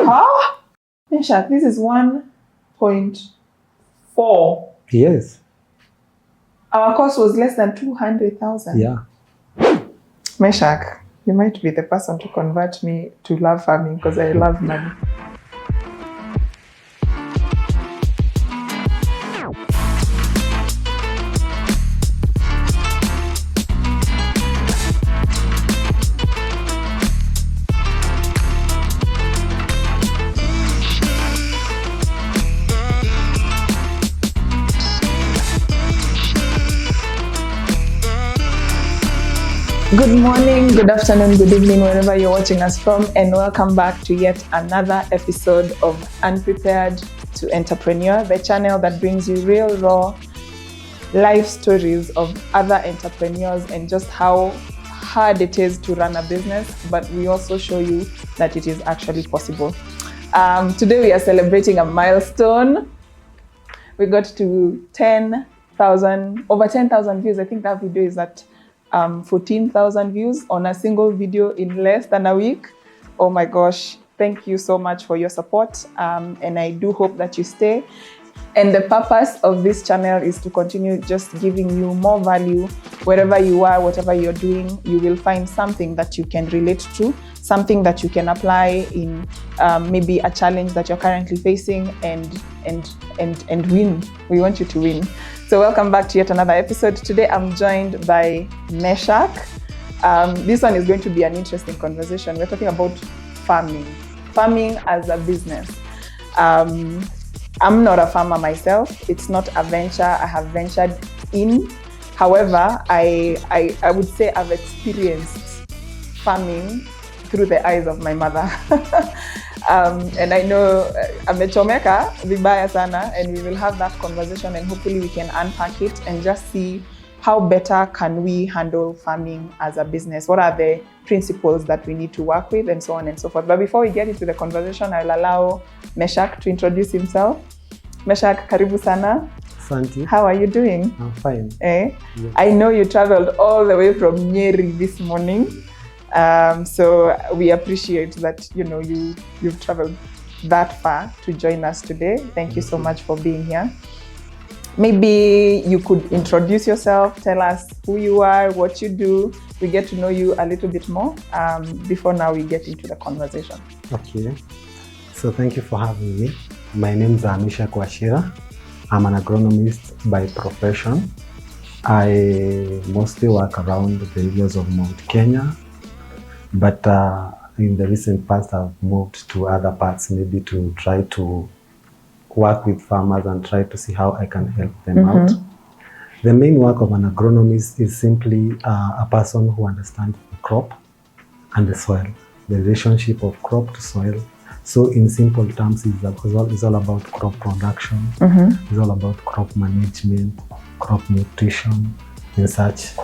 Huh? Meshack, this is 1.4. Yes. Our cost was less than 200,000. Yeah. Meshack, you might be the person to convert me to love farming because I love money. Good morning, good afternoon, good evening, wherever you're watching us from, and welcome back to yet another episode of Unprepared to Entrepreneur, the channel that brings you real, raw life stories of other entrepreneurs and just how hard it is to run a business, but we also show you that it is actually possible. Today we are celebrating a milestone. We got to over 10,000 views. I think that video is at 14,000 views on a single video in less than a week. Oh my gosh, thank you so much for your support, and I do hope that you stay. And the purpose of this channel is to continue just giving you more value. Wherever you are, whatever you're doing, you will find something that you can relate to, something that you can apply in maybe a challenge that you're currently facing, and win. We want you to win. So welcome back to yet another episode. Today I'm joined by Meshack. This one is going to be an interesting conversation. We're talking about farming as a business. I'm not a farmer myself. It's not a venture I have ventured in. However, I would say I've experienced farming through the eyes of my mother. And I know amechomeka vibaya sana, and we will have that conversation, and hopefully we can unpack it and just see how better can we handle farming as a business. What are the principles that we need to work with, and so on and so forth. But before we get into the conversation, I'll allow Meshack to introduce himself. Meshack, karibu sana. Santi. How are you doing? I'm fine. Yes. I know you traveled all the way from Nyeri this morning. So we appreciate that, you've traveled that far to join us today. Thank you so much for being here. Maybe you could introduce yourself, tell us who you are, what you do. We get to know you a little bit more before now we get into the conversation. Okay. So thank you for having me. My name is Meshack Wachira. I'm an agronomist by profession. I mostly work around the areas of Mount Kenya. But in the recent past, I've moved to other parts, maybe to try to work with farmers and try to see how I can help them out. The main work of an agronomist is simply a person who understands the crop and the soil, the relationship of crop to soil. So in simple terms, it's all about crop production, it's all about crop management, crop nutrition, and such.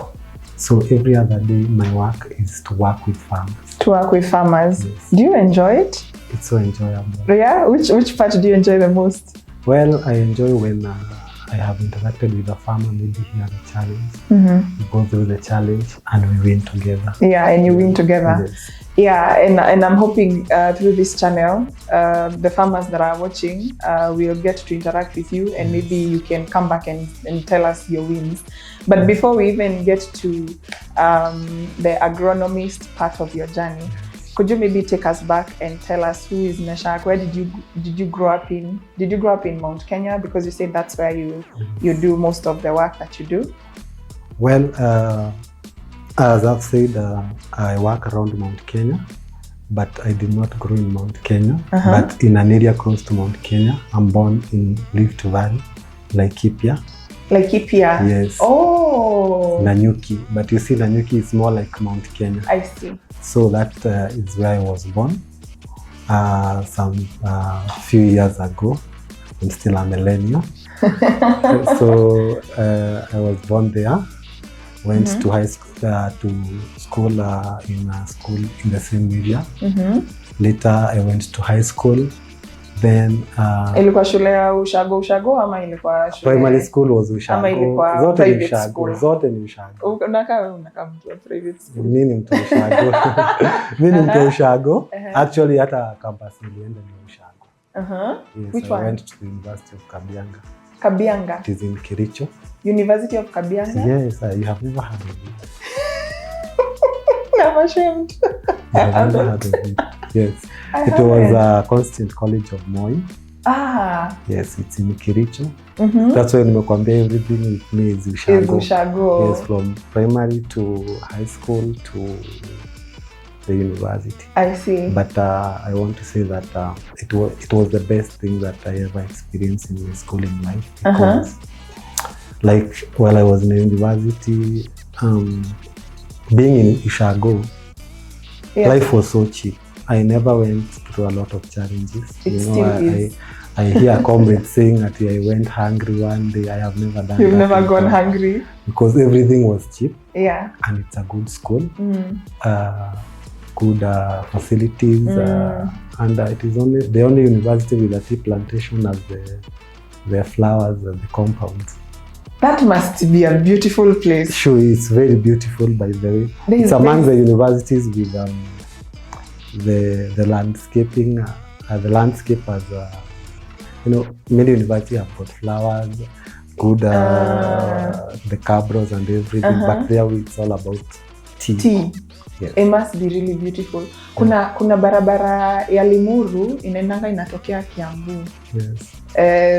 So every other day, my work is to work with farmers. To work with farmers. Yes. Do you enjoy it? It's so enjoyable. Yeah? Which part do you enjoy the most? Well, I enjoy when I have interacted with a farmer, maybe he had a challenge. We go through the challenge and we win together. Yeah, and you win together. Yes. Yeah, and I'm hoping through this channel, the farmers that are watching will get to interact with you, and maybe you can come back and tell us your wins. But before we even get to the agronomist part of your journey, could you maybe take us back and tell us who is Meshack? Where did you grow up in? Did you grow up in Mount Kenya? Because you said that's where you do most of the work that you do. Well, as I've said, I work around Mount Kenya, but I did not grow in Mount Kenya, but in an area close to Mount Kenya. I'm born in Rift Valley, Laikipia. Laikipia? Yes. Oh! Nanyuki. But you see, Nanyuki is more like Mount Kenya. I see. So that is where I was born. Some few years ago. I'm still a millennial. So I was born there. Went to high school, in a school in the same area. Later, I went to high school. Then ilikuwa shule ya ushago ama ilikuwa shule primary school was ushago. Ama ilikuwa Zote ni private ushago. school? Zote ni ushago. Unakaa mtu wa private school? Mimi ni mtu wa ushago. Mimi ni mtu wa ushago. Actually hata campus nilienda ni ushago. Yes, Which I one? went to the University of Kabianga. Kabianga. It is in Kericho. University of Kabianga? Yes, you have never heard of it. I'm ashamed. You have never heard of it. Yes. It was a Constant College of Moi. Yes, it's in Kericho. That's why nimekuambia everything with me is ushago. Ushago. Yes, from primary to high school to the university. I see. But I want to say that it was the best thing that I ever experienced in my schooling life, because like while I was in the university, being in Ushago, life was so cheap. I never went through a lot of challenges. I hear comrades saying that I went hungry one day. I have never done that. You've never gone hungry? Because everything was cheap. Yeah. And it's a good school. Good facilities. And it is the only university with a tea plantation as the flowers and the compounds. That must be a beautiful place. Sure, it's very beautiful, by the way. It's among the universities with the landscaping, the landscape as many universities have got flowers, good the cabros and everything, but there it's all about tea. Yes. It must be really beautiful. Kuna barabara ya Limuru inaendanga inatokea Kiambu. Yes.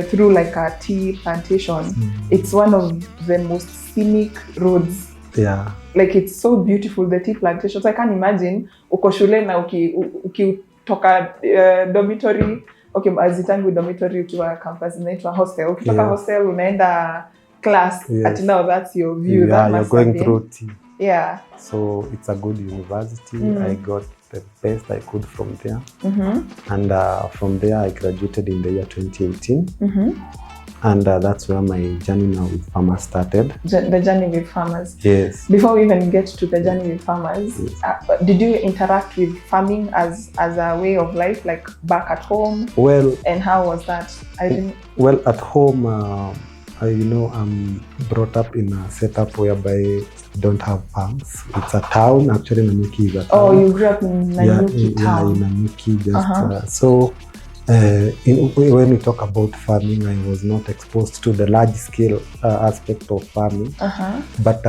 Through like a tea plantation. It's one of the most scenic roads. Yeah. Like it's so beautiful, the tea plantations. I can't imagine uko shule na ukitoka dormitory, azitangu dormitory ukiwa campus inaitwa hostel. Ukitoka hostel unaenda class. At now that's your view. Yeah, you're going through tea. Yeah. So it's a good university. I got the best I could from there. And from there I graduated in the year 2018. And that's where my journey now with farmers started. The journey with farmers. Yes. Before we even get to the journey with farmers, did you interact with farming as a way of life, like back at home? Well. And how was that? Well, at home, I'm brought up in a setup whereby don't have farms. It's a town. Actually, Nanyuki is a town. Oh, you grew up in Nanyuki town. Yeah, in Nanyuki. So, when we talk about farming, I was not exposed to the large scale aspect of farming. But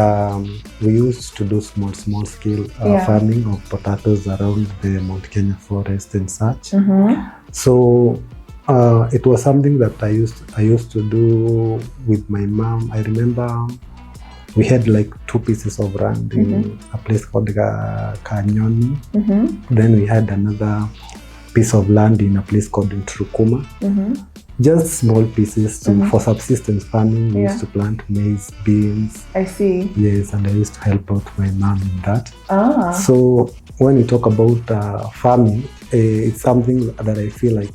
we used to do small scale farming of potatoes around the Mount Kenya forest and such. So it was something that I used to do with my mom. I remember we had like 2 pieces of land in a place called Kanyoni. Then we had another piece of land in a place called Ntrukuma. Just small pieces for subsistence farming. We used to plant maize, beans. I see. Yes, and I used to help out my mom in that. So when we talk about farming, it's something that I feel like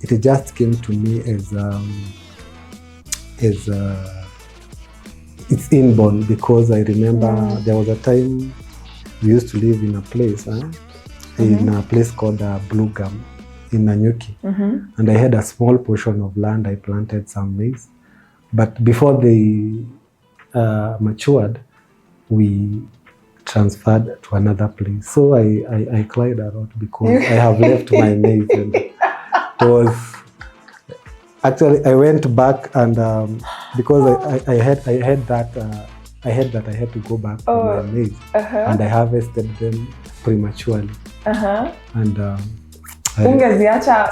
it just came to me as it's inborn, because I remember there was a time we used to live in a place, in a place called Blue Gum in Nanyuki. And I had a small portion of land. I planted some maize. But before they matured, we transferred to another place. So I cried a lot because I have left my maize. And it was... Actually, I went back and because I had that I had to go back to my maize, and I harvested them prematurely. And ungeziacha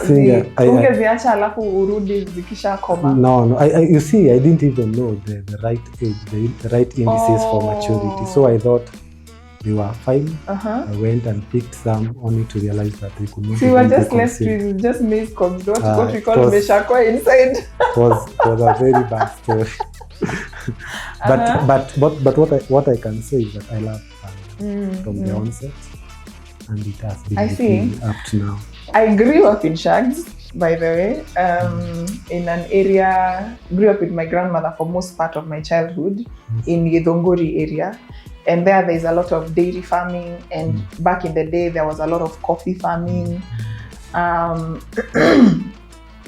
alafu urudi zikisha koma? No. You see, I didn't even know the right age, the right indices for maturity. So I thought they were fine. I went and picked some, only to realize that they could not. So you were just left with just maize cobs, what we call Meshack inside. It was a very bad story. But what I can say is that I love farming from the onset, and it has been up to now. I grew up in Shags, by the way, in an area. Grew up with my grandmother for most part of my childhood in the Dongori area. And there's a lot of dairy farming, and back in the day there was a lot of coffee farming.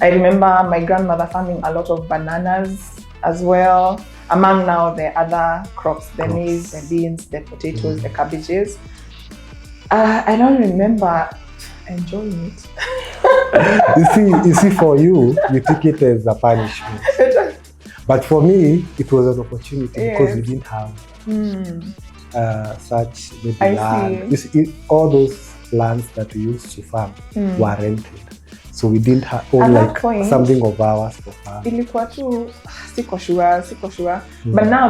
I remember my grandmother farming a lot of bananas as well, among now the other crops, the maize, the beans, the potatoes, the cabbages. I don't remember enjoying it. you see, for you took it as a punishment. But for me, it was an opportunity because we didn't have such maybe land. You see, all those lands that we used to farm were rented. So we didn't own like something of ours for farm. Ilikuwa tu siko sure. But now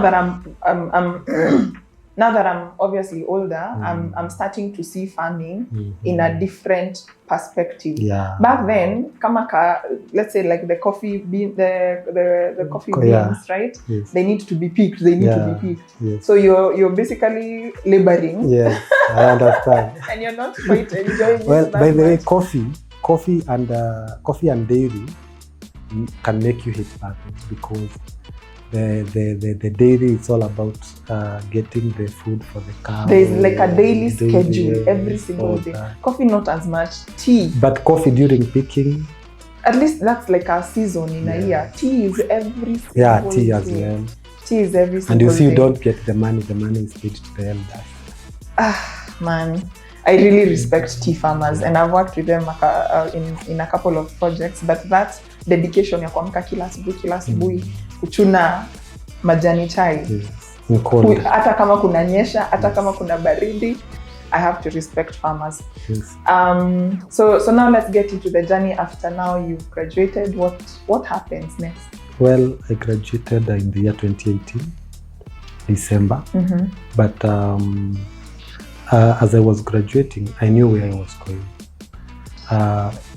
that I'm obviously older, I'm starting to see farming in a different perspective. Yeah. Back then, let's say like the coffee beans, right? Yes. They need to be picked. Yes. So you're basically laboring. Yes, I understand. And you're not quite enjoying well, it. By the way, coffee and dairy can make you hate farming because the dairy is all about getting the food for the cow. There's like a daily schedule every single day. Coffee not as much. Tea. But coffee during picking. At least that's like a season in a year. Tea is every single day. Yeah, tea as well. Tea is every single day. And you see, you don't get the money is paid to the elders. Man. I really respect tea farmers and I've worked with them in a couple of projects, but that dedication ya kuamka kila asubuhi kuchuna majani chai. Yes. Hata kama kuna nyesha, hata kama kuna baridi, I have to respect farmers. Yes. So now let's get into the journey after now you've graduated. What happens next? Well, I graduated in the year 2018, December. But as I was graduating, I knew where I was going.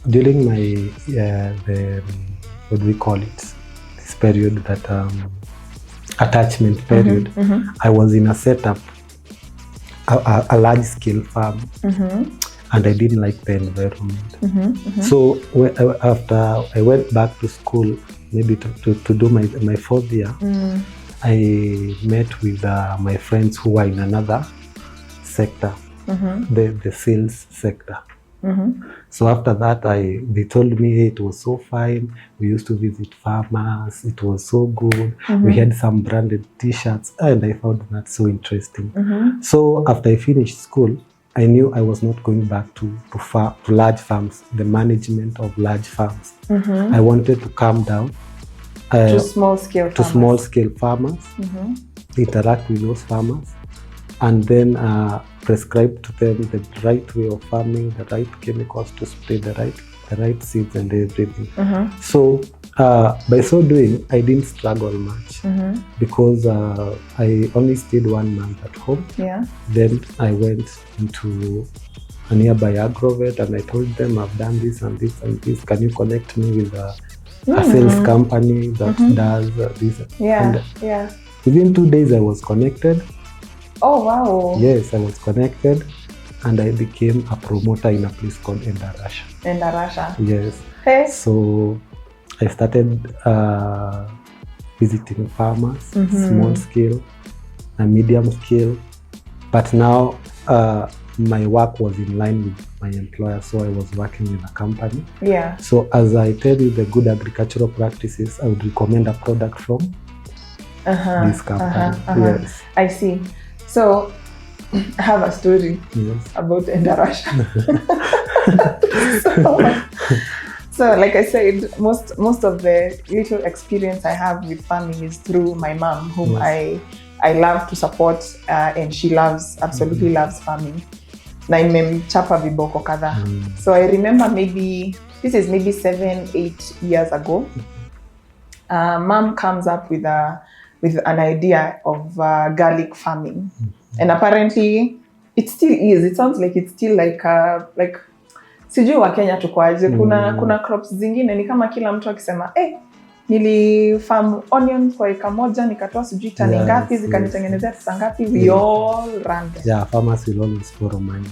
During my what do we call it? This period that attachment period, I was in a setup, a large scale farm, and I didn't like the environment. So after I went back to school, maybe to do my 4th year, I met with my friends who were in another sector, the sales sector. So after that, they told me, hey, it was so fine. We used to visit farmers. It was so good. We had some branded T-shirts, and I found that so interesting. So after I finished school, I knew I was not going back to large farms, the management of large farms. I wanted to come down to small scale farmers, interact with those farmers, and then prescribe to them the right way of farming, the right chemicals to spray, the right seeds and everything. So by so doing, I didn't struggle much because I only stayed 1 month at home. Then I went into a nearby agrovet and I told them, I've done this and this and this. Can you connect me with a sales company that does this? And within 2 days, I was connected. Oh, wow. Yes, I was connected and I became a promoter in a place called Endarasha. Endarasha. Yes. Hey. So I started visiting farmers, small scale and medium scale. But now my work was in line with my employer, so I was working with a company. So as I tell you the good agricultural practices, I would recommend a product from this company. Yes. I see. So I have a story about Endarasha. So like I said, most of the little experience I have with farming is through my mom, whom I love to support, and she absolutely loves farming. Na imemchapa viboko kadha. So I remember this is maybe 7-8 years ago. Mom comes up with an idea of garlic farming. And apparently it still is. It sounds like it's still like sijui wa Kenya tukwaje. Kuna crops zingine ni kama kila mtu akisema nilifarm onions kwa eka moja nikatoa sijui tani ngapi zikanitengenezea pesa ngapi. We all run them. Yeah, farmers will always borrow money.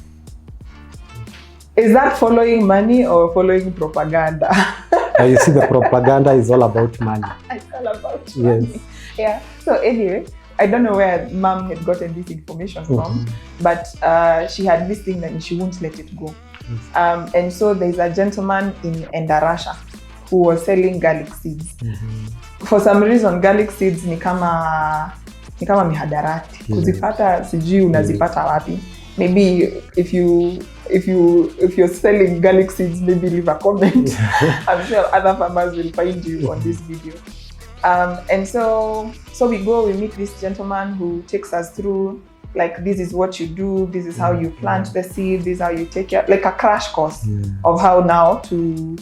Is that following money or following propaganda? You see, the propaganda is all about money. It's all about money. Yes. Yeah. So anyway, I don't know where mom had gotten this information from, but she had this thing that she won't let it go. And so there's a gentleman in Endarasha who was selling garlic seeds. For some reason garlic seeds ni kama mihadarati. Kuzipata sijui unazipata wapi. Maybe if you're selling garlic seeds, maybe leave a comment. I'm sure other farmers will find you on this video. And so we meet this gentleman who takes us through, like, this is what you do, this is how you plant the seed, this is how you take care, like a crash course of how now to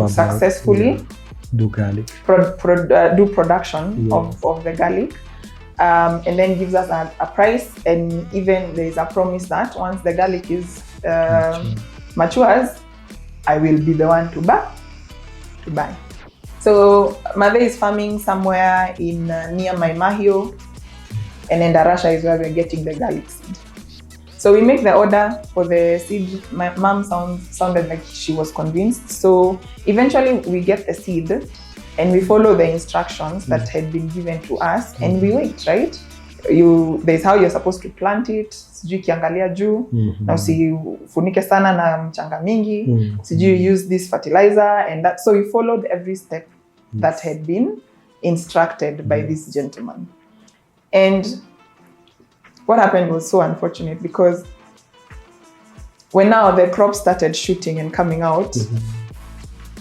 successfully do garlic, do production of the garlic. And then gives us a price, and even there is a promise that once the garlic is matures, I will be the one to buy. So Mother is farming somewhere in near Maimahio, and then Endarasha is where we're getting the garlic seed. So we make the order for the seed. My mom sounded like she was convinced. So eventually we get the seed, and we follow the instructions that had been given to us, and we wait, right? There's how you're supposed to plant it. Sijui kiangalia juu, na usifunike sana na mchanga mingi. Sijui use this fertilizer and that. So we followed every step that had been instructed by this gentleman. And what happened was so unfortunate, because when now the crop started shooting and coming out,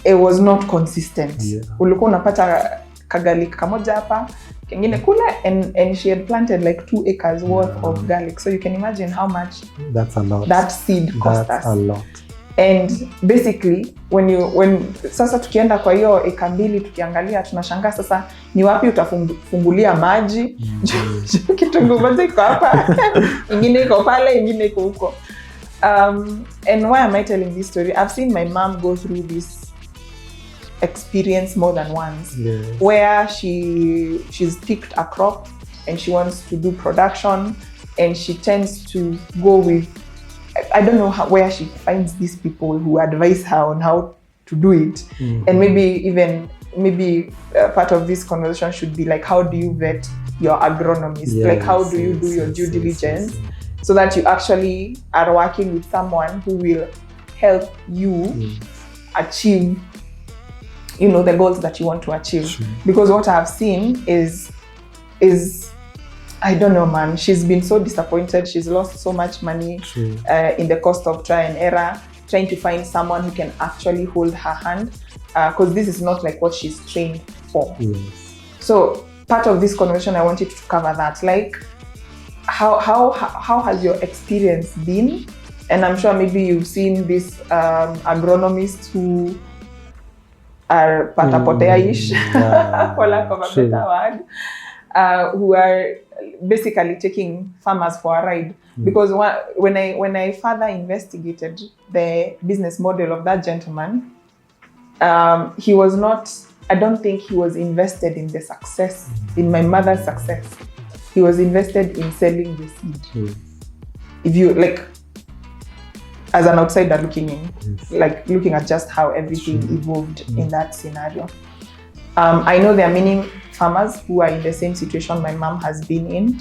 it was not consistent. Ulikuwa unapata kagarlic kamoja hapa, kengine kule, and she had planted like 2 acres worth of garlic. So you can imagine how much that seed cost us. A lot. And basically when sasa tukienda kwa hiyo eka mbili tukiangalia, tunashangaa sasa ni wapi utafungulia maji. Kitunguu moja iko hapa, ingine iko pale, ingine iko huko. And why am I telling this story? I've seen my mom go through this experience more than once, where she's picked a crop and she wants to do production, and she tends to go with, I don't know where she finds these people who advise her on how to do it. And maybe part of this conversation should be like, how do you vet your agronomist? Like, how do you do your due diligence so that you actually are working with someone who will help you achieve, the goals that you want to achieve. Because what I've seen is I don't know, man. She's been so disappointed. She's lost so much money in the cost of try and error, trying to find someone who can actually hold her hand, because this is not like what she's trained for. So part of this conversation, I wanted to cover that. Like, how has your experience been? And I'm sure maybe you've seen these agronomists who are patapotea-ish, for lack of a better word, who are basically taking farmers for a ride. Because when I further investigated the business model of that gentleman, he was not, I don't think he was invested in the success, in my mother's success. He was invested in selling the seed. If you, like, as an outsider looking in, like looking at just how everything evolved in that scenario. I know there are many farmers who are in the same situation my mom has been in.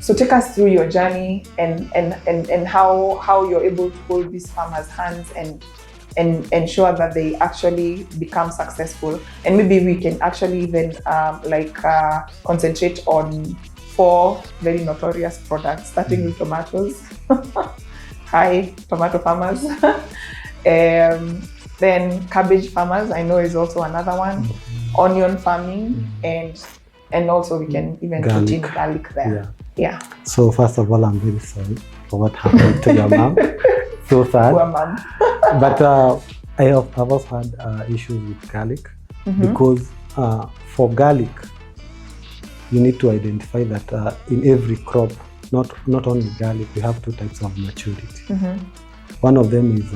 So take us through your journey and how you're able to hold these farmers' hands and ensure that they actually become successful. And maybe we can actually even concentrate on 4 very notorious products, starting with tomatoes. Hi, tomato farmers. Then cabbage farmers, I know, is also another one. Onion farming, and also we can even put in garlic there. So first of all, I'm very sorry for what happened to your mom. So sad. Poor mom. But I've also had issues with garlic, because for garlic, you need to identify that in every crop, not only garlic, we have 2 types of maturity. One of them is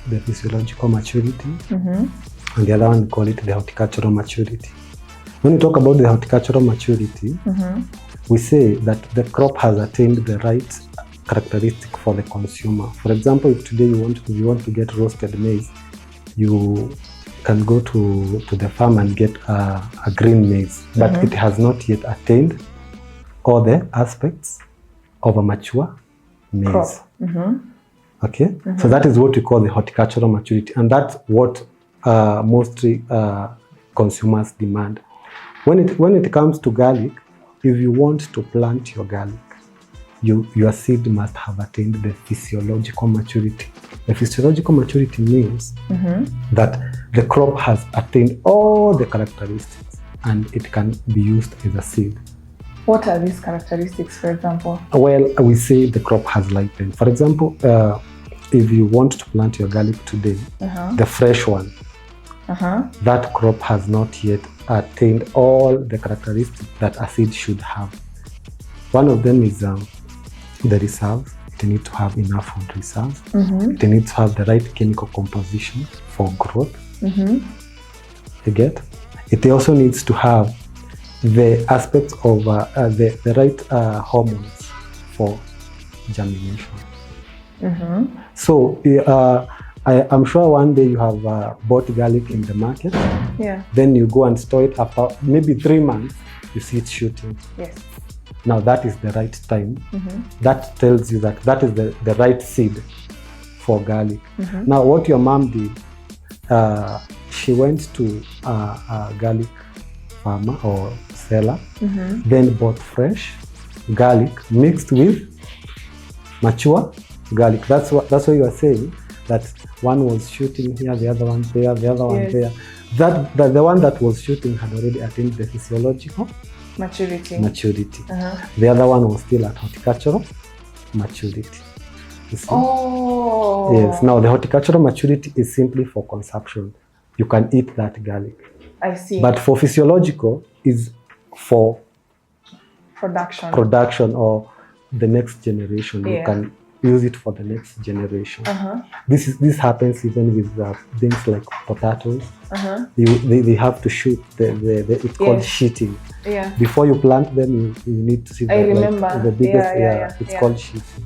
the physiological maturity, and the other one, we call it the horticultural maturity. When we talk about the horticultural maturity, we say that the crop has attained the right characteristic for the consumer. For example, if today you want to get roasted maize, you can go to the farm and get a green maize, but it has not yet attained all the aspects of a mature maize. Okay, so that is what we call the horticultural maturity, and that's what mostly consumers demand. When it comes to garlic, if you want to plant your garlic, your seed must have attained the physiological maturity. The physiological maturity means that the crop has attained all the characteristics and it can be used as a seed. What are these characteristics, for example? Well, we say the crop has ripened. For example, if you want to plant your garlic today, the fresh one, that crop has not yet attained all the characteristics that a seed should have. One of them is the reserves. It needs to have enough food reserves. It needs to have the right chemical composition for growth. You get? It also needs to have the aspects of the right hormones for germination. So I'm sure one day you have bought garlic in the market. Yeah. Then you go and store it. After maybe 3 months, you see it shooting. Yes. Now that is the right time. That tells you that that is the right seed for garlic. Now what your mom did, she went to a garlic farmer or seller, then bought fresh garlic mixed with mature garlic. That's what you are saying, that one was shooting here, the other one there, the other one there. That the one that was shooting had already attained the physiological maturity. The other one was still at horticultural maturity. You see? Oh. Yes. Now the horticultural maturity is simply for consumption. You can eat that garlic. I see. But for physiological is for production or the next generation. You can use it for the next generation. This happens even with things like potatoes. They have to shoot. It's called sheeting. Before you plant them, you need to see the biggest. It's called sheeting.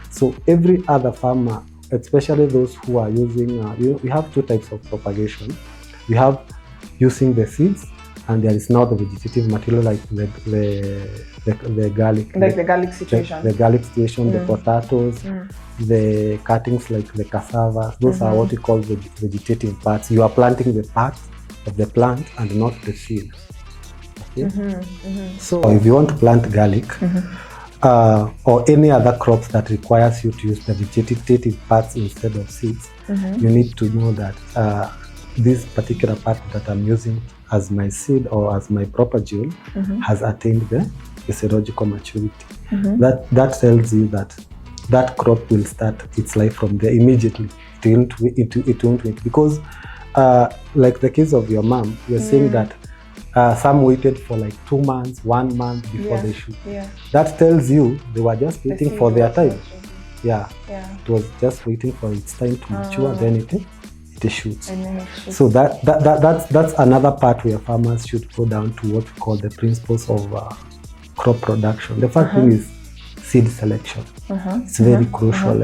So every other farmer, especially those who are using, we have 2 types of propagation. We have using the seeds, and there is now the vegetative material like the garlic. Like the garlic situation. The garlic situation, the potatoes, the cuttings like the cassava. Those are what we call vegetative parts. You are planting the part of the plant and not the seed. Okay? So if you want to plant garlic, or any other crops that requires you to use the vegetative parts instead of seeds, you need to know that this particular part that I'm using as my seed or as my propagule has attained the physiological maturity. That tells you that that crop will start its life from there immediately. It won't wait, because like the case of your mom, you're saying that some waited for like 2 months, 1 month before they shoot. That tells you they were just waiting for their time. It was just waiting for its time to mature, then it shoots. So that's another part where farmers should go down to what we call the principles of crop production. The first thing is seed selection. It's very crucial.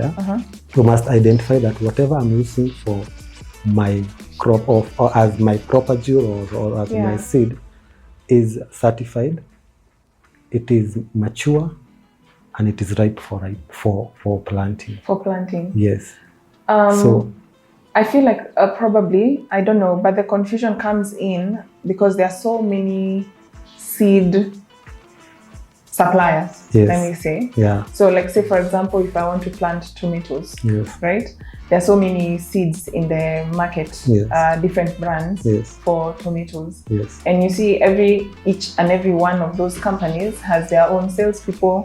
You must identify that whatever I'm using for my crop or as my propagule or as my seed is certified, it is mature, and it is ripe for planting. For planting. Yes. So I feel like probably, I don't know, but the confusion comes in because there are so many seed suppliers, let me say. So like say, for example, if I want to plant tomatoes, right? There are so many seeds in the market, different brands for tomatoes. And you see each and every one of those companies has their own salespeople.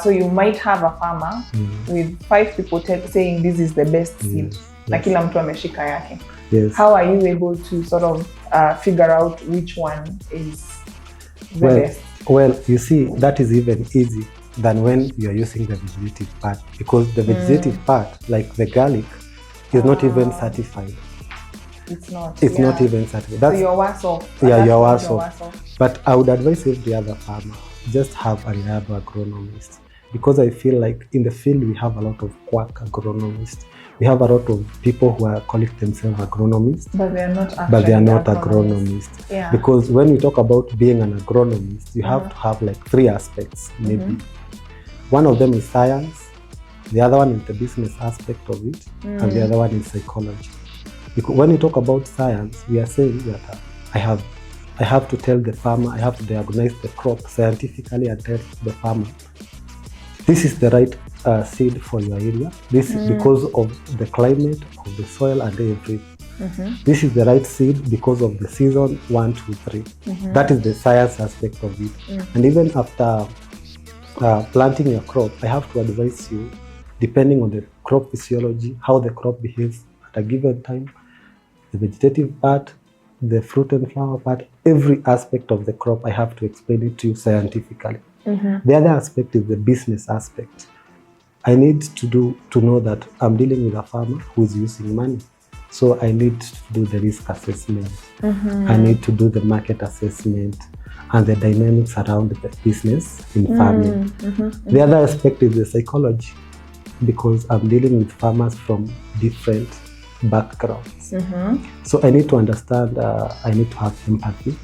So you might have a farmer with 5 people saying this is the best seed. Na kila mtu ameshika yake. How are you able to sort of figure out which one is the best? Well, you see, that is even easy than when you are using the vegetative part, because the vegetative part, like the garlic, is not even certified. It's not. It's not even certified. So you're worse off. You're worse off. But I would advise every other farmer, just have a reliable agronomist, because I feel like in the field we have a lot of quack agronomists. We have a lot of people who are calling themselves agronomists, but they are not agronomists. Because when we talk about being an agronomist, you have to have like 3 aspects, maybe. One of them is science, The other one is the business aspect of it, and the other one is psychology. Because when you talk about science, we are saying that I have to tell the farmer, I have to diagnose the crop scientifically and tell the farmer, this is the right seed for your area. This is because of the climate, of the soil, and everything. This is the right seed because of the season 1, 2, 3. That is the science aspect of it. And even after planting your crop, I have to advise you, depending on the crop physiology, how the crop behaves at a given time, the vegetative part, the fruit and flower part, every aspect of the crop, I have to explain it to you scientifically. The other aspect is the business aspect. I need to know that I'm dealing with a farmer who is using money. So I need to do the risk assessment. I need to do the market assessment and the dynamics around the business in farming. The other aspect is the psychology, because I'm dealing with farmers from different backgrounds. So I need to understand, I need to have empathy,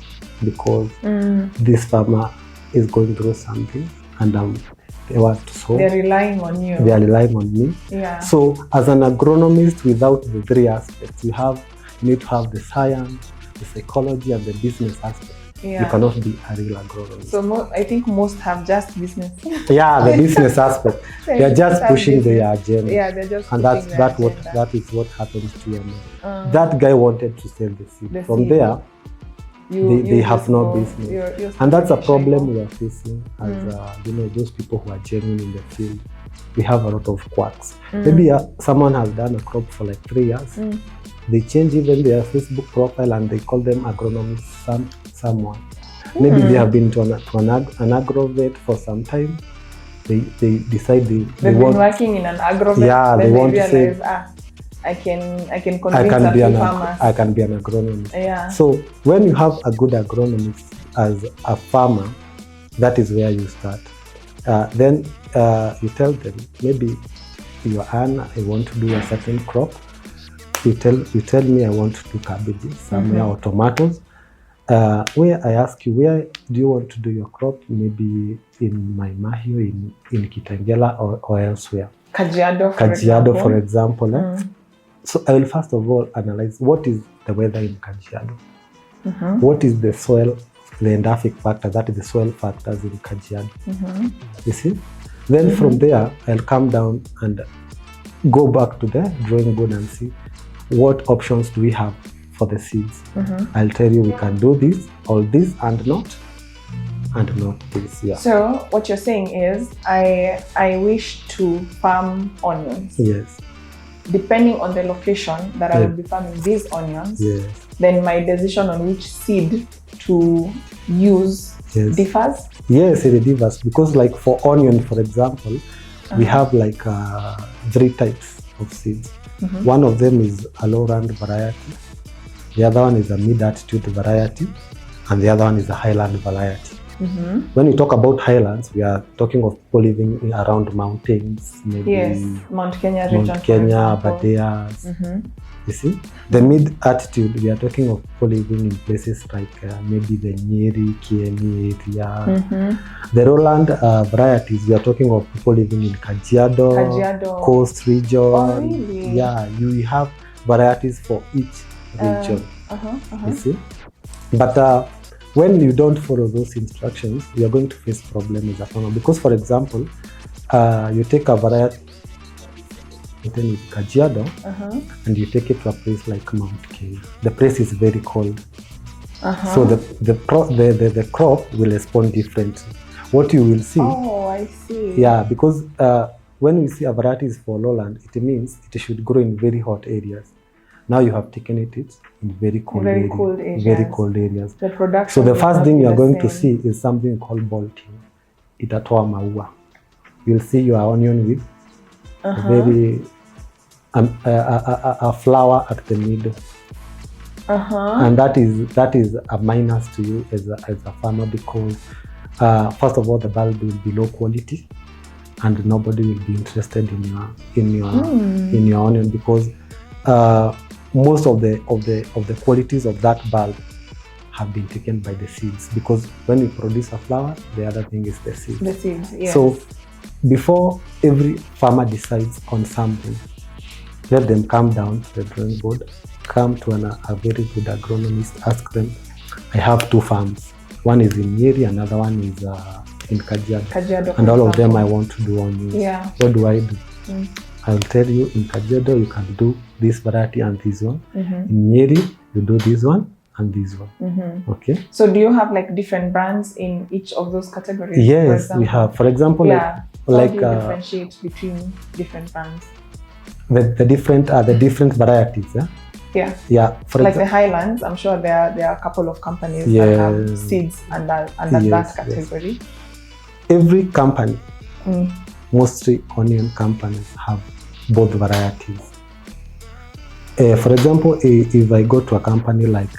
because this farmer is going through something and they want to solve. They're relying on you. They are relying on me. Yeah. So as an agronomist, without the three aspects, you need to have the science, the psychology, and the business aspect. Yeah. You cannot be a real agronomist. So I think most have just business. Yeah, the business aspect. They are just pushing their agenda. Yeah, they're just and pushing that is what happens to your man. That guy wanted to sell the seed. From there, they have no business. And that's a problem we are facing as those people who are genuine in the field. We have a lot of quacks. Maybe someone has done a crop for like 3 years. They change even their Facebook profile and they call them agronomists. Someone. Maybe they have been to an agrovet for some time. They decide they've been working in an agrovet. Yeah, they want to say, I can convince a few farmers. I can be an agronomist. Yeah. So when you have a good agronomist as a farmer, that is where you start. Then you tell them, maybe you earn, I want to do a certain crop. You tell me I want to do cabbages somewhere or tomatoes. Where I ask you, where do you want to do your crop? Maybe in Mahio, in Kitengela or elsewhere. Kajiado, for example. So I will first of all analyze what is the weather in Kajiado. What is the soil, the endorphic factor, that is the soil factors in Kajiado. You see? Then from there, I'll come down and go back to the drawing board and see what options do we have for the seeds. I'll tell you we can do this, all this, and not this. Yeah. So what you're saying is I wish to farm onions. Yes. Depending on the location that I will be farming these onions, then my decision on which seed to use differs? Yes, it differs, because like for onion, for example, we have like 3 types of seeds. One of them is a low-land variety. The other one is a mid-altitude variety, and the other one is a highland variety. When we talk about highlands, we are talking of people living around mountains, maybe Mount Kenya region, Mount Kenya, Aberdares. You see, the mid-altitude, we are talking of people living in places like maybe the Nyeri, Kieni area. The lowland varieties, we are talking of people living in Kajiado, Coast region. Oh, really? Yeah, you have varieties for each region. You see, but when you don't follow those instructions, you are going to face problems as a farmer. Because, for example, you take a variety in Kajiado and you take it to a place like Mount Kenya. The place is very cold, so the crop will respond differently. What you will see. Oh, I see. Yeah, because when we see a variety is for lowland, it means it should grow in very hot areas. Now you have taken it in very cold areas. The production. So the first thing you are going to see is something called bolting. Itatoa maua. You'll see your onion with very a flower at the middle. And that is a minus to you as a farmer, because first of all, the bulb will be low quality, and nobody will be interested in your onion, because most of the qualities of that bulb have been taken by the seeds. Because when we produce a flower, the other thing is the seeds. The seeds, yes. So before every farmer decides on something, let them come down to the drawing board, come to a very good agronomist, ask them, I have 2 farms. One is in Nyeri, another one is in Kajiado. And all of them I want to do onions. Yeah. What do I do? I'll tell you, in Kajiado, you can do this variety and this one. In Nyeri, you do this one and this one. Okay. So do you have like different brands in each of those categories? Yes, we have. For example, how like do you differentiate between different brands? The different varieties. Yeah. Yeah. For like the Highlands, I'm sure there are a couple of companies that have seeds under that category. Yes. Every company, mostly onion companies, have both varieties. For example, if I go to a company like,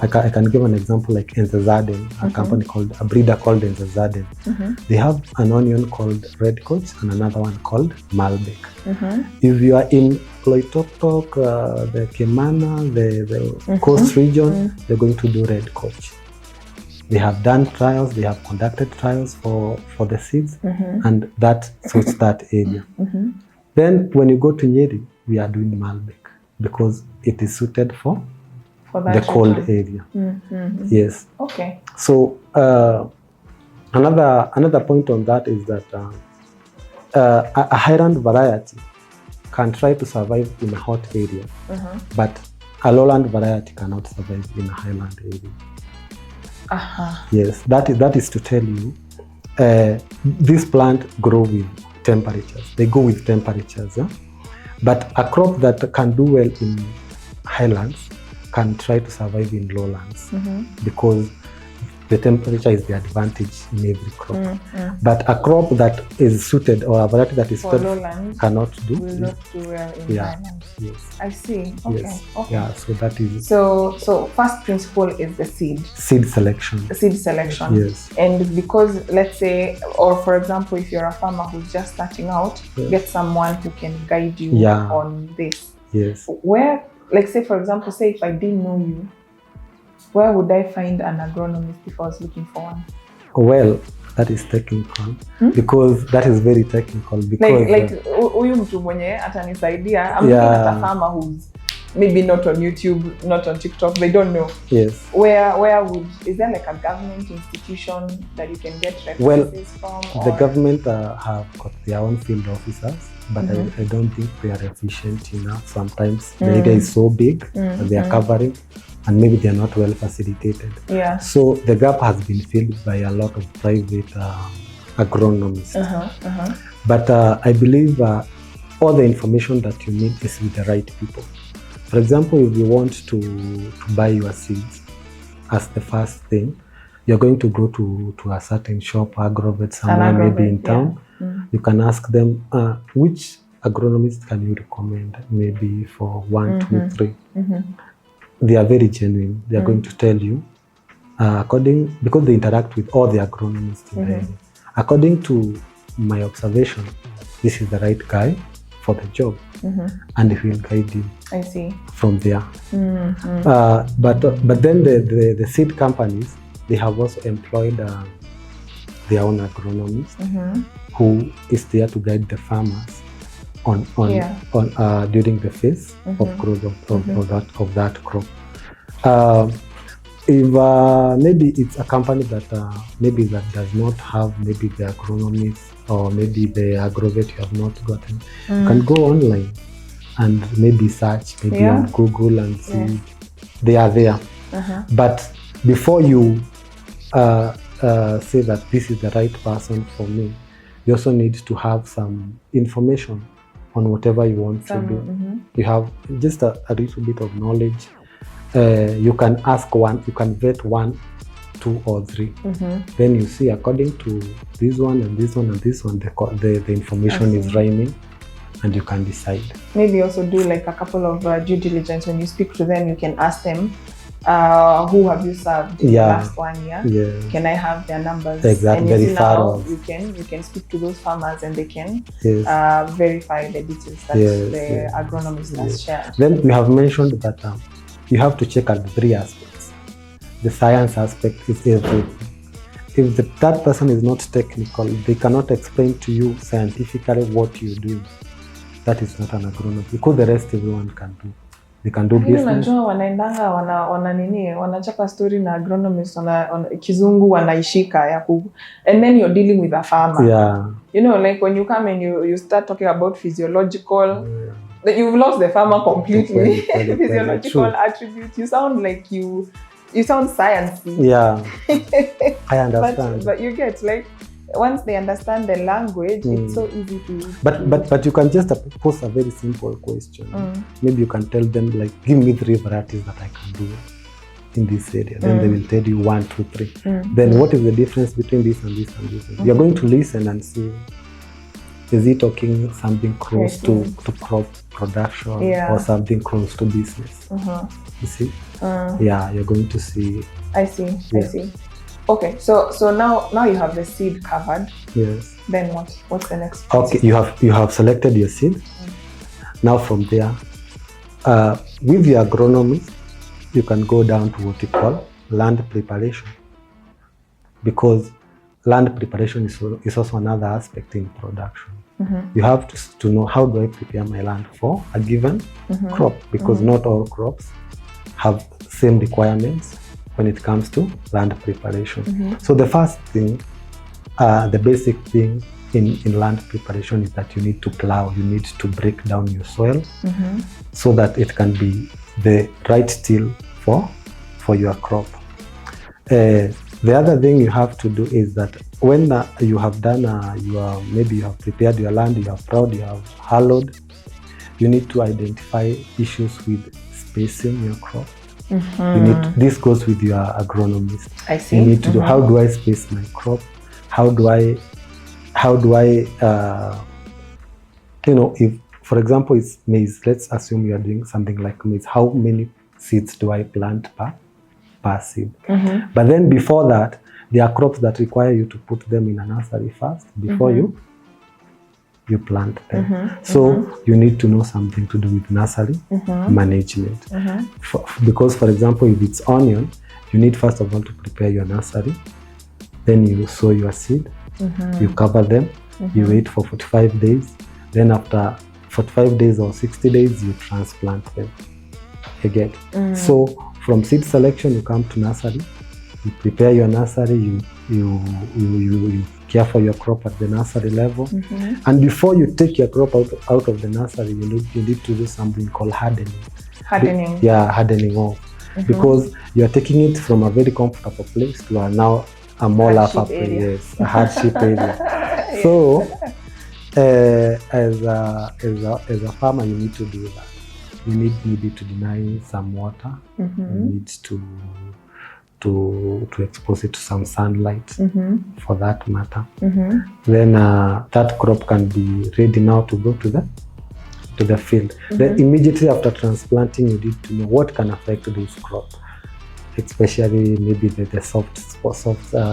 I can give an example like Enzazaden, a breeder called Enzazaden. They have an onion called Red Coach and another one called Malbec. If you are in Loitoktok, the Kemana, the coast region, they're going to do Red Coach. They have done trials, they have conducted trials for the seeds, and that suits that area. Then when you go to Nyeri, we are doing Malbec because it is suited for the cold area. Yes. Okay. So another point on that is that a highland variety can try to survive in a hot area, but a lowland variety cannot survive in a highland area. Yes, that is to tell you, this plant grow with temperatures. They go with temperatures, but a crop that can do well in highlands can try to survive in lowlands because the temperature is the advantage in every crop. But a crop that is suited, or a variety that is suited, lowlands cannot do. Will not do well in highlands. Yes. I see. Okay. Yes. Okay. Yeah. So that is. So first principle is the seed. Seed selection. Seed selection. Yes. And because, let's say, or for example, if you're a farmer who's just starting out, get someone who can guide you on this. Yes. Where, like, say for example, say if I didn't know you, where would I find an agronomist if I was looking for one? Well, that is technical because that is very technical. Because huyu mtu mwenye atanisaidia, I'm looking at a farmer who's maybe not on YouTube, not on TikTok, they don't know. Yes. Is there like a government institution that you can get references from? The government have got their own field officers, but I don't think they are efficient enough. Sometimes the area is so big that they are covering, and maybe they are not well facilitated. Yeah. So the gap has been filled by a lot of private agronomists. But I believe all the information that you need is with the right people. For example, if you want to buy your seeds, as the first thing, you're going to go to a certain shop, agrovet somewhere, maybe in town. You can ask them, which agronomist can you recommend, maybe for 1, 2, 3. They are very genuine. They are going to tell you, because they interact with all the agronomists in the area. According to my observation, this is the right guy for the job, and he will guide you. I see. From there. But then the seed companies, they have also employed their own agronomist who is there to guide the farmers on during the phase of growth of that crop. If maybe it's a company that maybe that does not have maybe the agronomist or maybe the agrovet you have not gotten, you can go online and maybe search on Google and see they are there. But before you say that this is the right person for me, you also need to have some information on whatever you want to do. You have just a little bit of knowledge. You can ask one, you can vet 1, 2, or 3. Then you see according to this one and this one and this one, the information is rhyming, and you can decide. Maybe also do like a couple of due diligence. When you speak to them, you can ask them, who have you served in the last 1 year? Can I have their numbers? Exactly. And you can speak to those farmers and they can verify the details that the agronomist has shared. Then we have mentioned that you have to check at the 3 aspects. The science aspect is everything. if that person is not technical, they cannot explain to you scientifically what you do. That is not an agronomist, because the rest everyone can do. They can do business. Unajua wanaendanga wanachapa story na agronomist kizungu wanaishika ya and then you're dealing with a farmer. Yeah. You know, like when you come and you start talking about physiological, that you've lost the farmer completely. Physiological attributes. You sound like you sound sciencey. Yeah. I understand. But you get, like, once they understand the language, it's so easy to... But you can just pose a very simple question. Maybe you can tell them, like, give me 3 varieties that I can do in this area. Then they will tell you 1, 2, 3. Then what is the difference between this and this and this? You're going to listen and see, is he talking something close to crop production or something close to business? You see? Yeah, you're going to see. I see. Okay, so now you have the seed covered. Yes. Then what? What's the next? Okay, you have selected your seed. Now from there, with your agronomy, you can go down to what you call land preparation, because land preparation is also another aspect in production. You have to know, how do I prepare my land for a given crop, because not all crops have same requirements when it comes to land preparation. So the first thing, the basic thing in land preparation is that you need to plow, you need to break down your soil so that it can be the right till for your crop. The other thing you have to do is that when you have done, maybe you have prepared your land, you have plowed, you have hollowed, you need to identify issues with spacing your crop. This goes with your agronomist. I see. You need to do, how do I space my crop? How do I if, for example, it's maize, let's assume you are doing something like maize. How many seeds do I plant per seed? But then before that, there are crops that require you to put them in a nursery first before you plant them. So you need to know something to do with nursery management. Because, for example, if it's onion, you need first of all to prepare your nursery. Then you sow your seed, you cover them, you wait for 45 days. Then after 45 days or 60 days, you transplant them again. So from seed selection, you come to nursery, you prepare your nursery, you care for your crop at the nursery level. And before you take your crop out of the nursery, you need to do something called hardening. Hardening off. Because you are taking it from a very comfortable place to a more rough place, a hardship area. So as a farmer, you need to do that. You need maybe to deny some water. You need to expose it to some sunlight, for that matter. Then that crop can be ready now to go to the field. Then immediately after transplanting, you need to know what can affect this crop, especially maybe the soft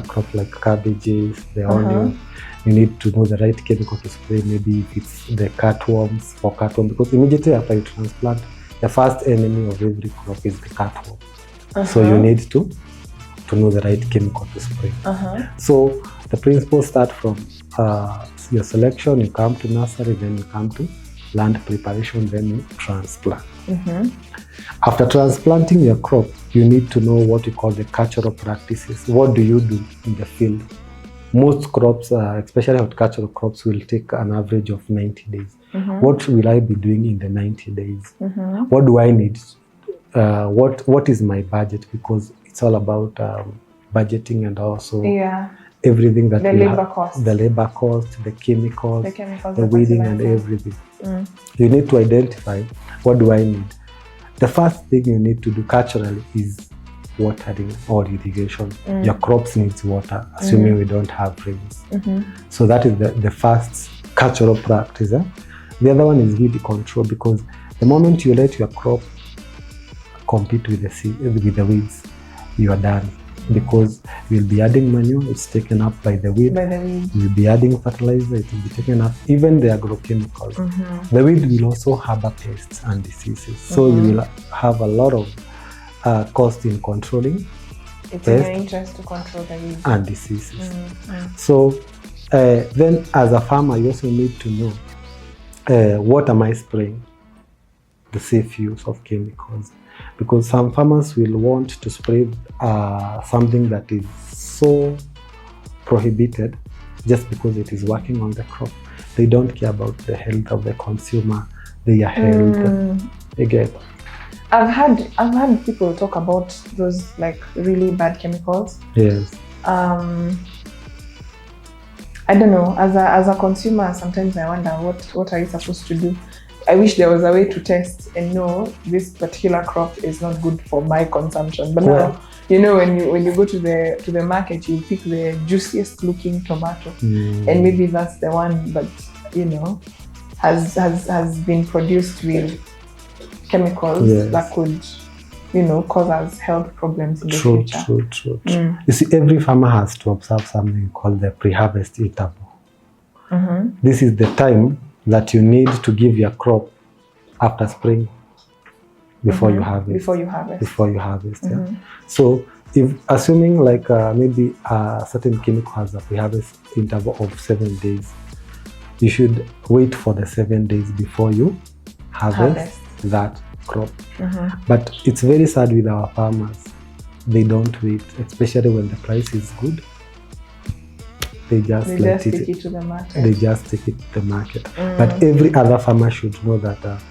crop like cabbages, the onion. You need to know the right chemical to spray. Maybe if it's the cutworms, because immediately after you transplant, the first enemy of every crop is the cutworm. So you need to know the right chemical to spray. So the principles start from your selection, you come to nursery, then you come to land preparation, then you transplant. After transplanting your crop, you need to know what you call the cultural practices. What do you do in the field? Most crops, especially horticultural crops, will take an average of 90 days. What will I be doing in the 90 days? What do I need? What is my budget? Because it's all about budgeting, and also everything that the labor cost, the chemicals, the weeding and everything. You need to identify, what do I need? The first thing you need to do culturally is watering or irrigation. Your crops needs water, assuming we don't have rains. So that is the first cultural practice. The other one is weed control, because the moment you let your crop compete with the weeds, you are done, because you'll be adding manure, it's taken up by the weed. You'll be adding fertilizer, it will be taken up, even the agrochemicals. The weed will also harbor pests and diseases. So you will have a lot of cost in controlling It's in your interest to control the weeds and diseases. So then as a farmer, you also need to know what am I spraying, the safe use of chemicals. Because some farmers will want to spray something that is so prohibited just because it is working on the crop. They don't care about the health of the consumer, their health. Again, I've had people talk about those like really bad chemicals. Yes. I don't know. As a consumer, sometimes I wonder what are you supposed to do. I wish there was a way to test and know this particular crop is not good for my consumption. But now, you know, when you go to the market, you pick the juiciest looking tomato, and maybe that's the one, but you know, has been produced with chemicals that could, you know, cause us health problems in the future. True. You see, every farmer has to observe something called the pre-harvest interval. This is the time that you need to give your crop after spring before you harvest. Before you harvest. Yeah. So if assuming like maybe a certain chemical has a pre-harvest interval of 7 days, you should wait for the 7 days before you harvest that crop. But it's very sad with our farmers. They don't wait, especially when the price is good. They just take it to the market. They just take it to the market. But every other farmer should know that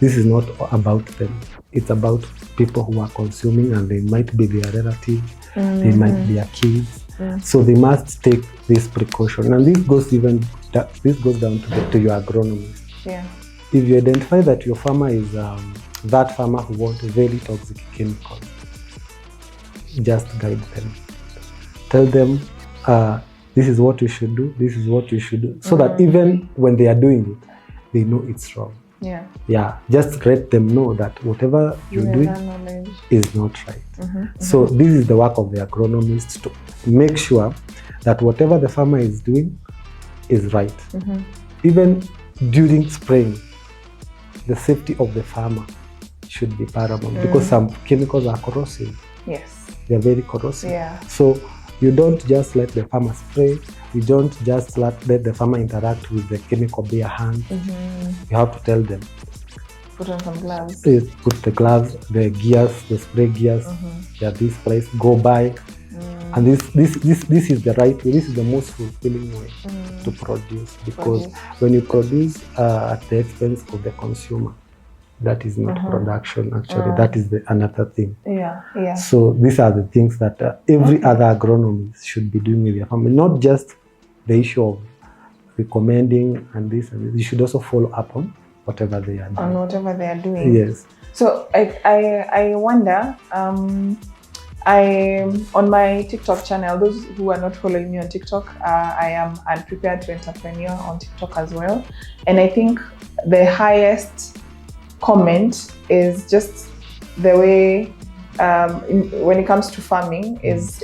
this is not about them. It's about people who are consuming, and they might be their relatives, they might be their kids. So they must take this precaution. And this goes down to your agronomist. Yeah. If you identify that your farmer is that farmer who wants very toxic chemicals, just guide them. Tell them, this is what you should do, this is what you should do. So that even when they are doing it, they know it's wrong. Yeah. Just let them know that whatever you're doing is not right. So this is the work of the agronomist, to make sure that whatever the farmer is doing is right. Even during spraying, the safety of the farmer should be paramount, because some chemicals are corrosive. Yes. They're very corrosive. Yeah. So you don't just let the farmer spray. You don't just let the farmer interact with the chemical bare hands. You have to tell them. Put on some gloves. Put the gloves, the gears, the spray gears. Yeah, this place, go by. And this is the right way. This is the most fulfilling way to produce, because when you produce at the expense of the consumer, that is not production. Actually, that is another thing. Yeah. So these are the things that every other agronomist should be doing with their farm. Not just the issue of recommending and this and this. You should also follow up on whatever they are doing. On whatever they are doing. Yes. So I wonder. On my TikTok channel, those who are not following me on TikTok, I am Unprepared to Entrepreneur on TikTok as well. And I think the highest comment is just the way, when it comes to farming, is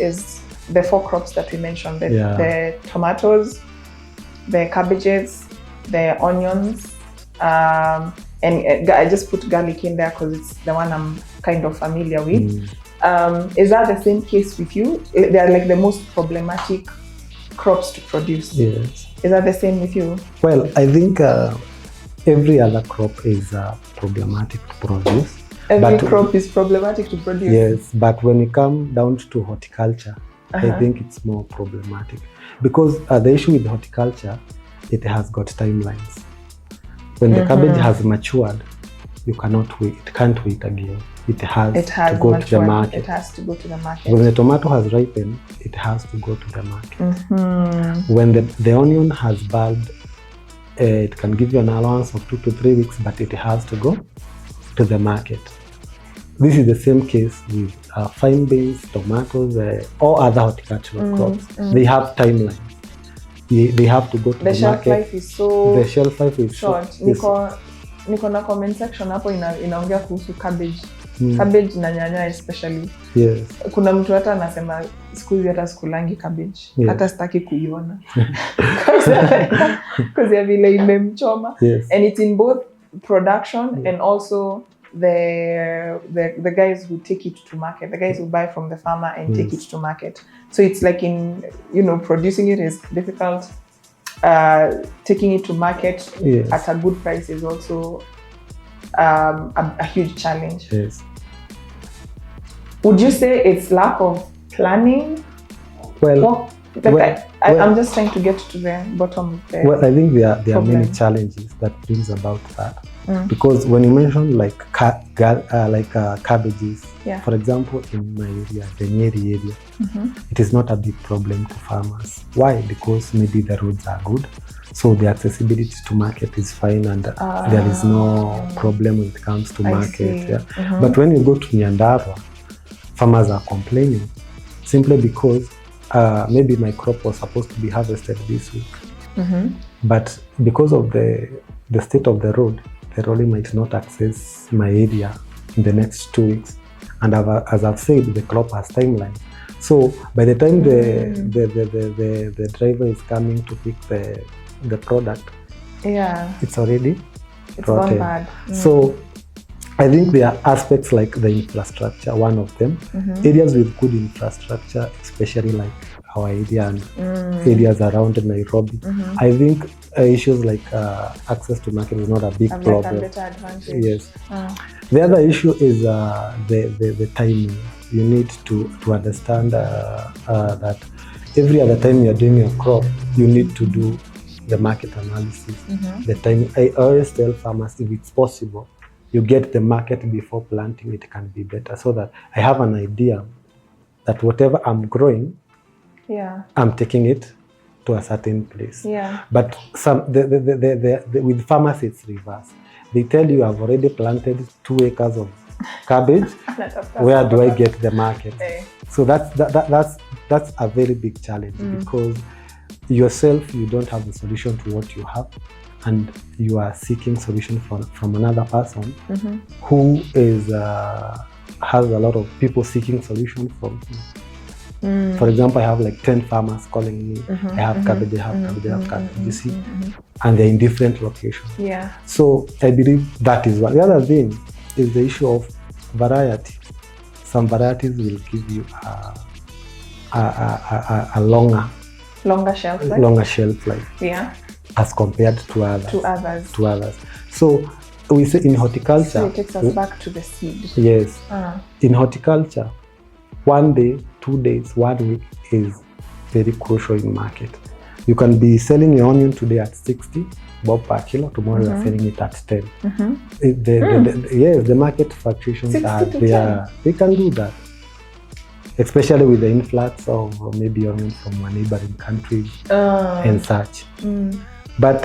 the 4 crops that we mentioned, the tomatoes, the cabbages, the onions, and I just put garlic in there because it's the one I'm kind of familiar with. Is that the same case with you? They are like the most problematic crops to produce. Yes. Is that the same with you? Well, I think every other crop is problematic to produce. Every crop is problematic to produce. Yes, but when it comes down to horticulture, I think it's more problematic, because the issue with horticulture, it has got timelines. When the cabbage has matured, you cannot wait. It can't wait again. It has to go to the market. It has to go to the market. When the tomato has ripened, it has to go to the market. When the onion has bulbed, it can give you an allowance of 2 to 3 weeks, but it has to go to the market. This is the same case with fine beans, tomatoes, or other horticultural crops. They have timelines. They have to go to the market. The shelf life is short. Niko na comment section hapo inaongea kuhusu cabbage. Cabbage na nyanya especially. Yes. Kuna mtu hata anasema siku hizi hata sikulangi cabbage. Hata sitaki kuiona. Because ya vile imemchoma. And it's in both production and also the guys who take it to market, the guys who buy from the farmer and take it to market. So it's like in, producing it is difficult. Taking it to market at a good price is also a huge challenge. Yes. Would you say it's lack of planning? I'm just trying to get to the bottom of the Well, I think there are many challenges that brings about that. Because when you mention like cabbages, for example, in my area, the Nyeri area, it is not a big problem to farmers. Why? Because maybe the roads are good, so the accessibility to market is fine, and there is no problem when it comes to market. But when you go to Nyandarua, farmers are complaining simply because maybe my crop was supposed to be harvested this week, but because of the state of the road, the lorry might not access my area in the next 2 weeks. And as I've said, the crop has timeline. So by the time the driver is coming to pick the product, it's already gone bad. So I think there are aspects like the infrastructure, one of them. Areas with good infrastructure, especially like our area and areas around Nairobi. I think issues like access to market is not a big problem. Like a better advantage. Yes. The other issue is the timing. You need to understand that every other time you're doing your crop, you need to do the market analysis. The time, I always tell farmers, if it's possible, you get the market before planting, it can be better, so that I have an idea that whatever I'm growing, I'm taking it to a certain place. But with farmers, it's reverse. They tell you, I've already planted 2 acres of cabbage. Where do I get the market? So that's a very big challenge, because yourself, you don't have the solution to what you have, and you are seeking solution from another person who is has a lot of people seeking solution from him. For example, I have like 10 farmers calling me. I have cabbage, I have cabbage, you see, and they're in different locations. So I believe that is one. The other thing is the issue of variety. Some varieties will give you a longer shelf life. As compared to others. So we say in horticulture. So it takes us back to the seed. Yes. In horticulture, 1 day, 2 days, 1 week is very crucial in market. You can be selling your onion today at 60 bob per kilo. Tomorrow you are selling it at 10. The market fluctuations are there. They can do that, especially with the influx of maybe onion from a neighboring country and such. But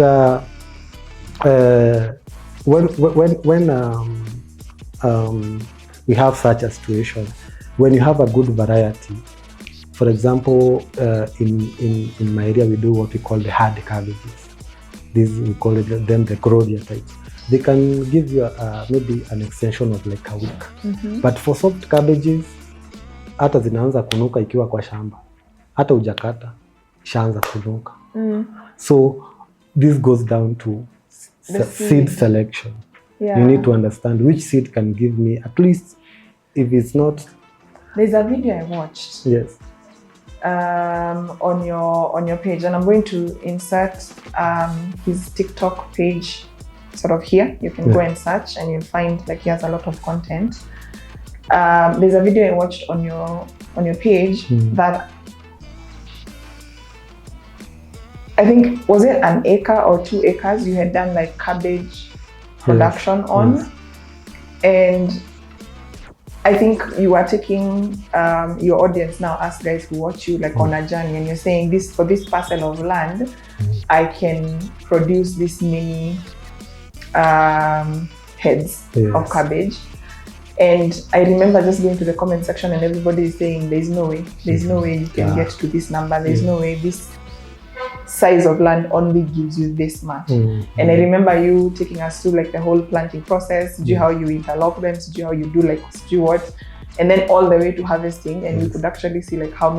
when we have such a situation, when you have a good variety, for example, in my area we do what we call the hard cabbages. These we call them the Grodia types. They can give you maybe an extension of like a week. But for soft cabbages, hata zinaanza kunuka ikiwa kwa shamba, hata ujakata ishaanza kunuka. So this goes down to seed selection. You need to understand which seed can give me, at least if it's not. There's a video I watched. Yes. On your page, and I'm going to insert his TikTok page sort of here. You can go and search, and you'll find like he has a lot of content. There's a video I watched on your page that I think, was it an acre or 2 acres you had done like cabbage production on? And I think you are taking your audience now, us guys who watch you, like on a journey, and you're saying, this for this parcel of land, I can produce this many heads of cabbage. And I remember just going to the comment section and everybody is saying, there's no way you can get to this number. There's no way this size of land only gives you this much. And I remember you taking us through like the whole planting process, do how you interlock them, do how you do like what, and then all the way to harvesting, and you could actually see like how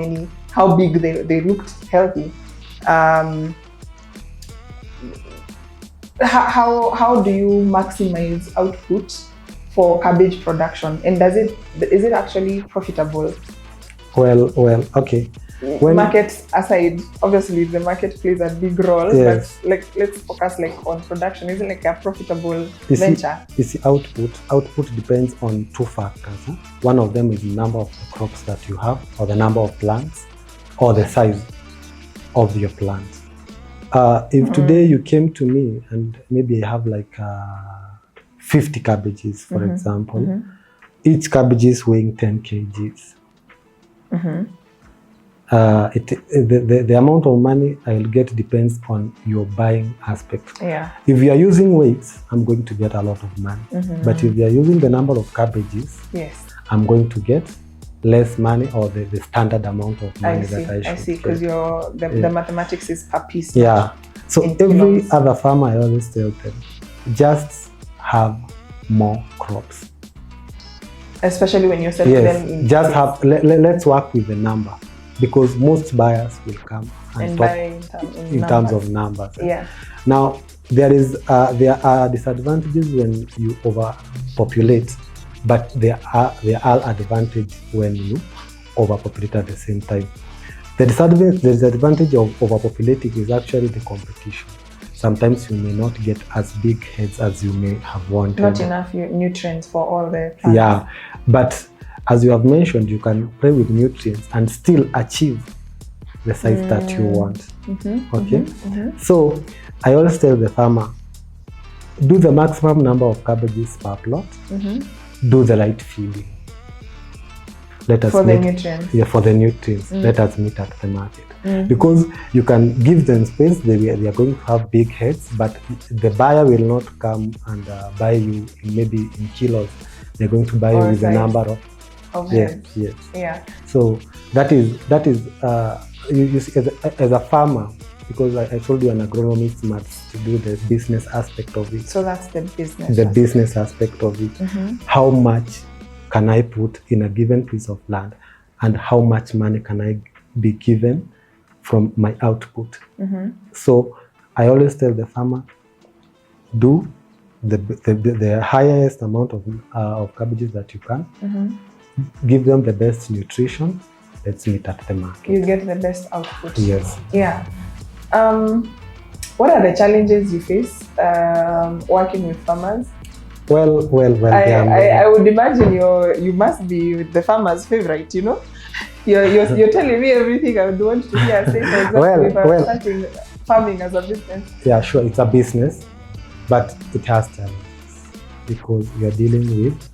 big they looked healthy. How do you maximize output for cabbage production, and is it actually profitable? Well, okay. Market aside, obviously the market plays a big role, yes. but let's focus on production. Is it a profitable venture? You see, output depends on two factors. One of them is the number of the crops that you have, or the number of plants, or the size of your plants. If today you came to me and maybe I have 50 cabbages, for example, each cabbage is weighing 10 kgs. The amount of money I'll get depends on your buying aspect. Yeah. If you are using weights, I'm going to get a lot of money. But if you are using the number of cabbages, yes, I'm going to get less money, or the standard amount of money that I should. I see, because the mathematics is a piece. Yeah. So every other farmer, I always tell them, just have more crops. Especially when you're selling them in just have, let's work with the number, because most buyers will come and buy in terms of numbers. Yeah. Now, there are disadvantages when you overpopulate, but there are advantages when you overpopulate at the same time. The disadvantage of overpopulating is actually the competition. Sometimes you may not get as big heads as you may have wanted. Not enough nutrients for all the plants. Yeah, but as you have mentioned, you can play with nutrients and still achieve the size that you want. Okay? So I always tell the farmer, do the maximum number of cabbages per plot, do the right feeding. Let us for the nutrients. Yeah, for the nutrients. Let us meet at the market. Because you can give them space, they are going to have big heads, but the buyer will not come and buy you maybe in kilos. They're going to buy you with the number of heads. Yes. Yeah. So that is you see, as a farmer, because I told you an agronomist must do the business aspect of it. So that's the business. The business aspect of it. How much can I put in a given piece of land, and how much money can I be given from my output? So I always tell the farmer, do the highest amount of cabbages that you can. Give them the best nutrition. Let's meet at the market. You get the best output. Yes. Yeah. What are the challenges you face working with farmers? Well. I would imagine you must be the farmer's favorite. You know, you're telling me everything I would want to hear. Say, for example, if I was starting farming as a business. Yeah, sure, it's a business, but it has challenges because you're dealing with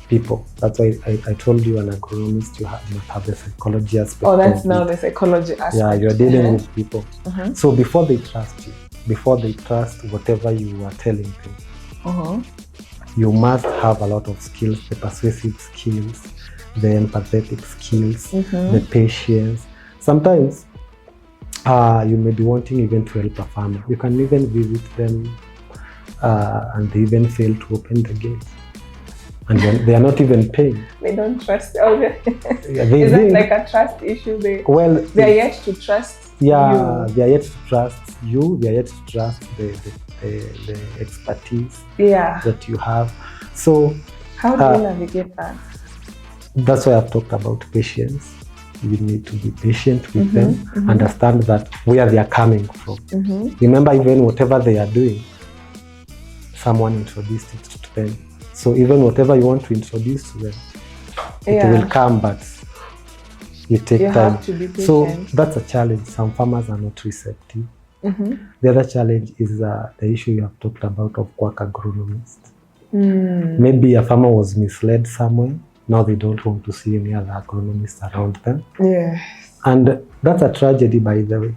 people. That's why I told you, an agronomist, you must have the psychology aspect. Oh, that's now the psychology aspect. Yeah, you're dealing with people. So before they trust you, before they trust whatever you are telling them, you must have a lot of skills, the persuasive skills, the empathetic skills, the patience. Sometimes you may be wanting even to help a farmer. You can even visit them and they even fail to open the gate. And they are not even paying. They don't trust. Is that like a trust issue? They are yet to trust you. They are yet to trust you. They are yet to trust the expertise that you have. So how do you navigate that? That's why I've talked about patience. You need to be patient with them, understand that where they are coming from. Remember, even whatever they are doing, someone introduced it to them. So even whatever you want to introduce to them, it will come, but you take time. Have to be patient. So that's a challenge. Some farmers are not receptive. The other challenge is the issue you have talked about of quack agronomists. Maybe a farmer was misled somewhere. Now they don't want to see any other agronomists around them. Yes. And that's a tragedy, by the way.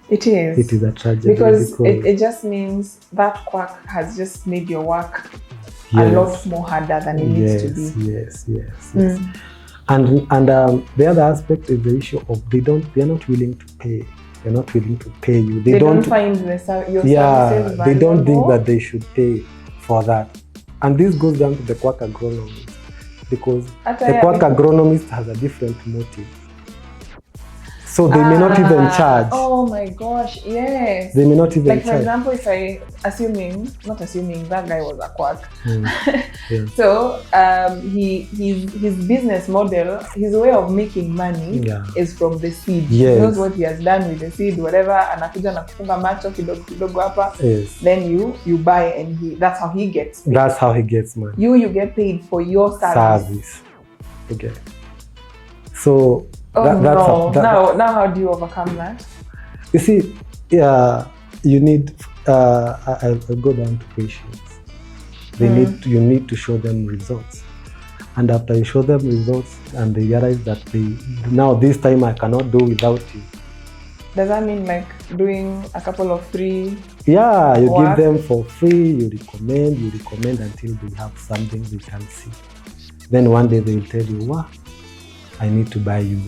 It is. It is a tragedy. Because it just means that quack has just made your work a lot more harder than it needs to be. Yes. And the other aspect is the issue of they're not willing to pay. They're not willing to pay you. They don't find your services valuable. They don't think that they should pay for that. And this goes down to the quack agronomist, because the quack agronomist has a different motive. So they may not even charge. Oh my gosh, yes. They may not even like, charge. For example, if not assuming that guy was a quack. Yeah. So his business model, his way of making money is from the seed. Yes. He knows what he has done with the seed, whatever, anakuja na kufunga macho kidogo hapa. Yes. Then you buy, and that's how he gets paid. That's how he gets money. You get paid for your service. Okay. So now how do you overcome that? You see, you need I'll go down to patience. You need to show them results, and after you show them results and they realize that now this time I cannot do without you. Does that mean like doing a couple of free? Yeah, you give them for free. You recommend until they have something they can see. Then one day they will tell you, "Wow, I need to buy you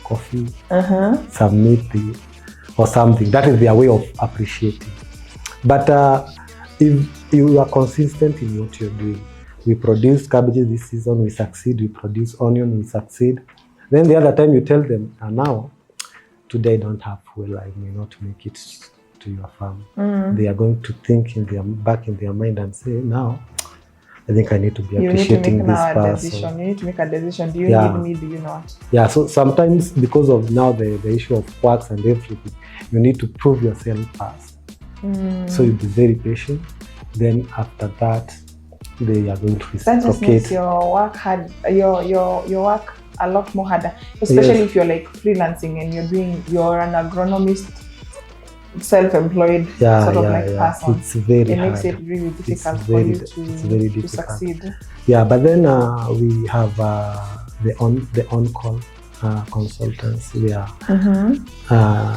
coffee, some meat, or something." That is their way of appreciating. But if you are consistent in what you're doing, we produce cabbages this season, we succeed. We produce onion, we succeed. Then the other time you tell them, now, today I don't have fuel, I may not make it to your farm. They are going to think back in their mind and say, now, I think I need to be appreciating this person. You need to make a decision. Do you need me? Do you not? Yeah, so sometimes because of now the issue of quacks and everything, you need to prove yourself first. So you be very patient. Then after that, they are going to reciprocate. That just makes your work hard. Your work a lot more harder, especially if you're like freelancing and you're an agronomist, self-employed person. It's very it hard. Makes it really difficult for you to succeed. Yeah, but then we have the on-call consultants where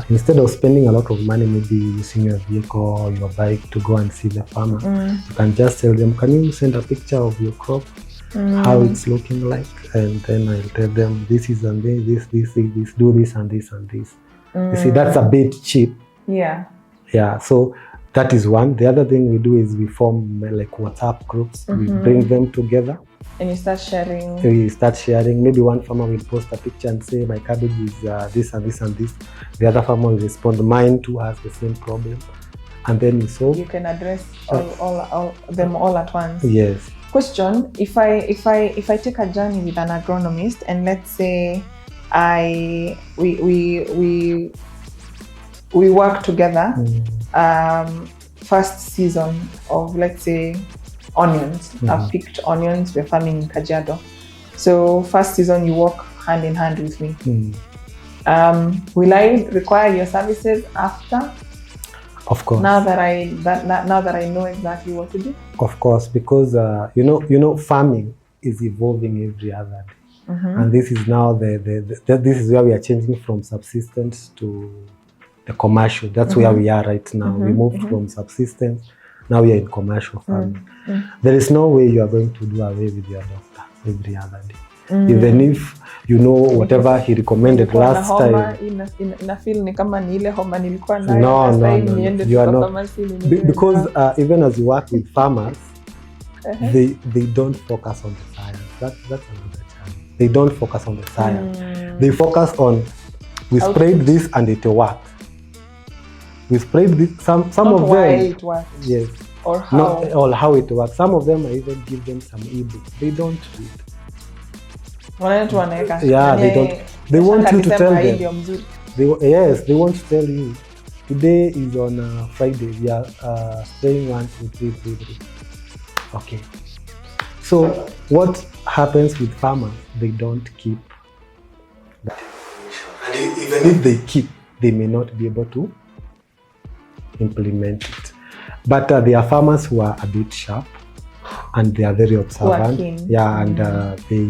instead of spending a lot of money, maybe using your vehicle or your bike to go and see the farmer, you can just tell them, can you send a picture of your crop, how it's looking like, and then I'll tell them this is and this, do this and this and this. You see, that's a bit cheap. Yeah, so that is one. The other thing we do is we form like WhatsApp groups. We bring them together. And you start sharing. Maybe one farmer will post a picture and say, my cabbage is this and this and this. The other farmer will respond, mine too has the same problem. And then you can address all them all at once. Yes. Question: If I take a journey with an agronomist, and let's say we work together, first season of, let's say, onions. I've picked onions, we're farming in Kajiado. So first season you work hand in hand with me. Will I require your services after? Of course. Now that I know exactly what to do? Of course, because farming is evolving every other day. And this is now this is where we are changing from subsistence to the commercial. That's where we are right now. We moved from subsistence, now we are in commercial farming. There is no way you are going to do away with your doctor every other day. Even if whatever he recommended last time. No, you are not. Because even as you work with farmers, they don't focus on the science. That's another challenge. They don't focus on the science. They focus on, we sprayed this and it worked. We sprayed this, some of them. Why it works. Yes. Or how. Not all how it works. Some of them I even give them some ebooks. They don't read. Yeah, they don't. They want you to tell them. They want to tell you, today is on Friday. We are spraying 1, 2, 3, 3, 3. Okay. So what happens with farmers? They don't keep that information, and even if they keep, they may not be able to implement it. But there are farmers who are a bit sharp and they are very observant. And they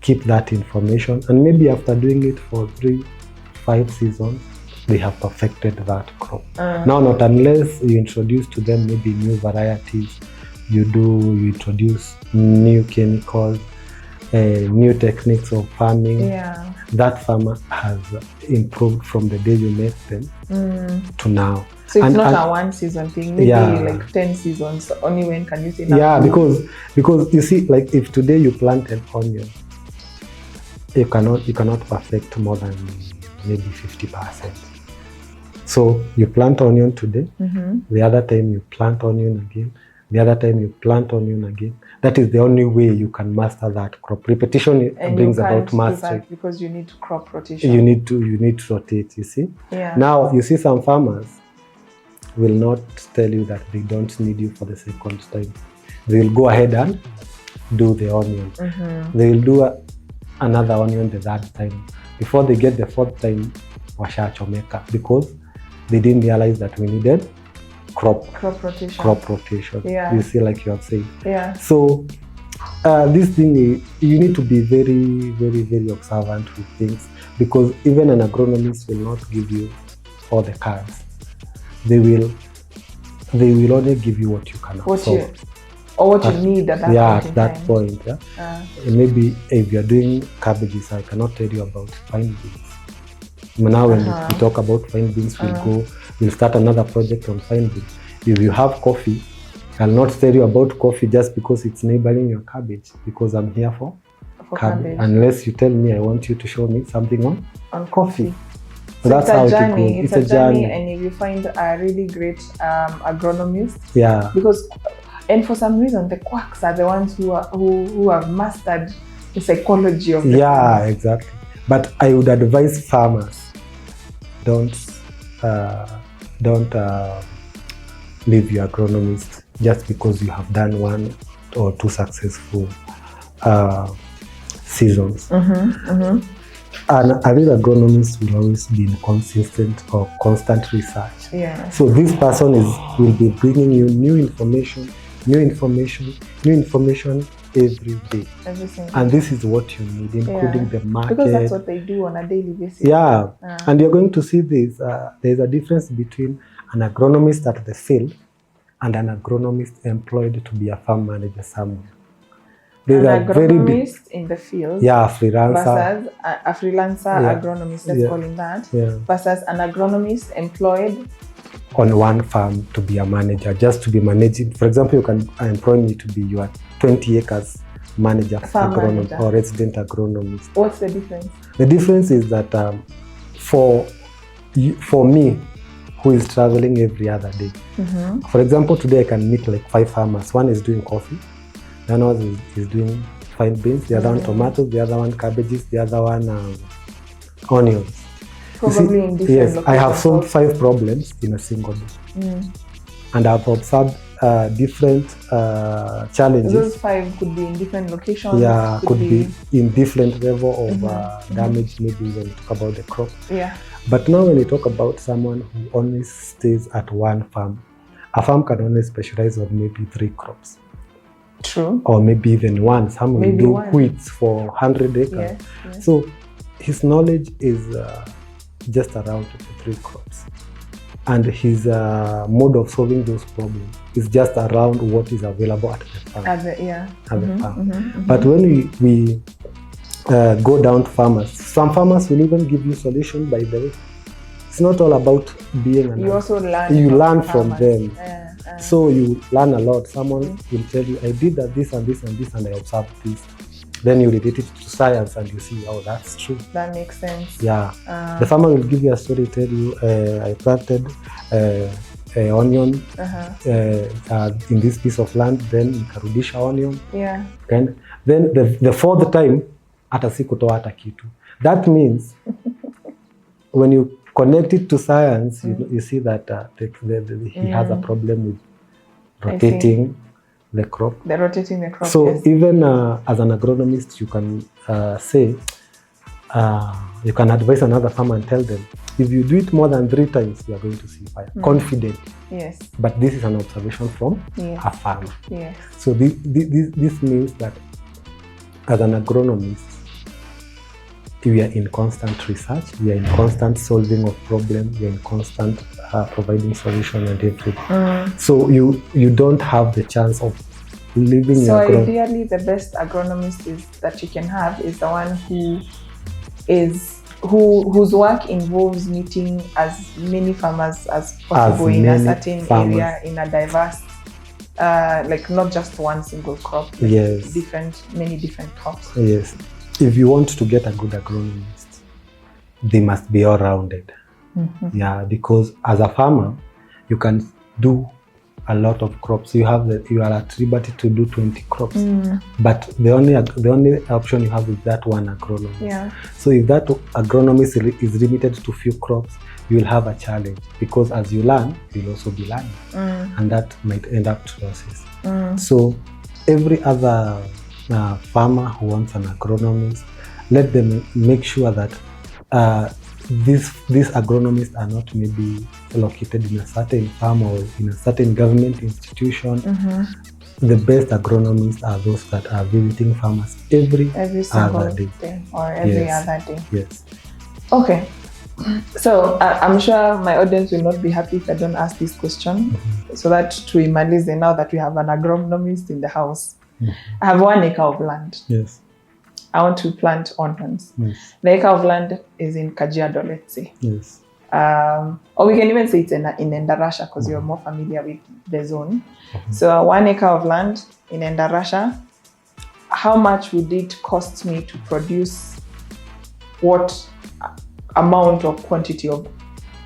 keep that information, and maybe after doing it for 3-5 seasons, they have perfected that crop. Now, not unless you introduce to them maybe new varieties, you introduce new chemicals, new techniques of farming. That farmer has improved from the day you met them to now. So it's not a one season thing, maybe like 10 seasons, only when can you say that? Yeah, because you see, like if today you plant an onion, you cannot perfect more than maybe 50%. So you plant onion today, the other time you plant onion again, the other time you plant onion again. That is the only way you can master that crop. Repetition brings about mastery. Because you need crop rotation. You need to rotate, you see. Yeah. Now you see some farmers will not tell you that they don't need you for the second time. They will go ahead and do the onion. They will do another onion the third time. Before they get the fourth time, washachomeka, because they didn't realize that we needed crop rotation. Yeah. You see, like you have said. Yeah. So this thing, you need to be very, very, very observant with things, because even an agronomist will not give you all the cards. They will only give you what you can afford. What you need at that point. Yeah, at that point. Yeah. Maybe if you're doing cabbages, I cannot tell you about fine beans. Now when we talk about fine beans, we'll start another project on fine beans. If you have coffee, I'll not tell you about coffee just because it's neighboring your cabbage, because I'm here for cabbage. Unless you tell me I want you to show me something on coffee. So that's how it goes. It's a journey, and if you find a really great agronomist, and for some reason the quacks are the ones who have mastered the psychology of the farmers. Exactly. But I would advise farmers, don't leave your agronomist just because you have done 1 or 2 successful seasons. And a real agronomist will always be in consistent or constant research. Yeah. So this person will be bringing you new information every day. And this is what you need, including the market. Because that's what they do on a daily basis. Yeah. And you're going to see this. There's a difference between an agronomist at the field and an agronomist employed to be a farm manager somewhere. An agronomist in the field, freelancer, versus a freelancer agronomist, let's call him that, versus an agronomist employed on one farm to be a manager, just to be managing. For example, you can employ me to be your 20 acres manager, agronomist or resident agronomist. What's the difference? The difference is that for me, who is traveling every other day, for example, today I can meet like 5 farmers. One is doing coffee, the other one is doing fine beans, the other one tomatoes, the other one cabbages, the other one onions. Probably in different locations. I have solved 5 problems in a single day. And I've observed different challenges. Those 5 could be in different locations. Yeah, could be in different level of damage, maybe when you talk about the crop. Yeah. But now when you talk about someone who only stays at one farm, a farm can only specialize on maybe 3 crops. True. Or maybe even 1. Some will do wheat for 100 acres. Yes. So his knowledge is just around the 3 crops. And his mode of solving those problems is just around what is available at the farm. The farm. But when we go down to farmers, some farmers will even give you solution by the way. It's not all about being an You also learn. You learn from them. So you learn a lot. Someone will tell you, I did that, this and this and this, and I observed this. Then you relate it to science and you see, oh, that's true. That makes sense. Yeah. The farmer will give you a story, tell you, I planted onion in this piece of land, then nikarudisha onion. Yeah. Then the 4th time, hata sikutoa hata kitu. That means when you connect it to science, you see that he has a problem with rotating the crop. Rotating the crop. So even as an agronomist, you can say, you can advise another farmer and tell them, if you do it more than 3 times, you are going to see fire. Confident. Yes. But this is an observation from a farmer. Yes. So this means that as an agronomist, we are in constant research, we are in constant solving of problems, we are in constant providing solution and everything. So you don't have the chance of leaving your So ideally, the best agronomist that you can have is the one whose work involves meeting as many farmers as possible in a certain area, in a diverse, like not just one single crop, yes, many different crops. Yes. if you want to get a good agronomist, they must be all-rounded. Yeah, because as a farmer, you can do a lot of crops. You are at liberty to do 20 crops, but the only option you have is that one agronomist. Yeah. So if that agronomist is limited to few crops, you will have a challenge, because as you learn, you'll also be learning, and that might end up to losses. So every other farmer who wants an agronomist, let them make sure that these agronomists are not maybe located in a certain farm or in a certain government institution. The best agronomists are those that are visiting farmers every single other day or every other day. Yes. Okay. So I'm sure my audience will not be happy if I don't ask this question. So that tuimalize, now that we have an agronomist in the house. I have 1 acre of land. Yes. I want to plant onions. Yes. The acre of land is in Kajiado, let's say. Yes. Or we can even say it's in Endarasha, because you're more familiar with the zone. So 1 acre of land in Endarasha, how much would it cost me to produce what amount or quantity of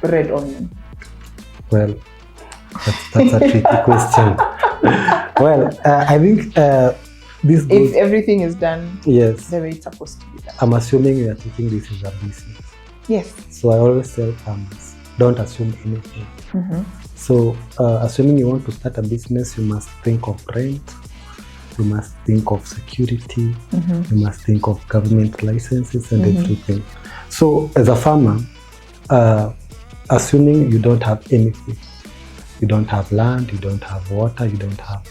red onion? Well, that's a tricky question. Well, I think this goes, if everything is done yes, the way it's supposed to be done. I'm assuming you are taking this as a business. Yes. So I always tell farmers, don't assume anything. So assuming you want to start a business, you must think of rent, you must think of security, you must think of government licenses and everything. So as a farmer, assuming you don't have anything, you don't have land, you don't have water, you don't have...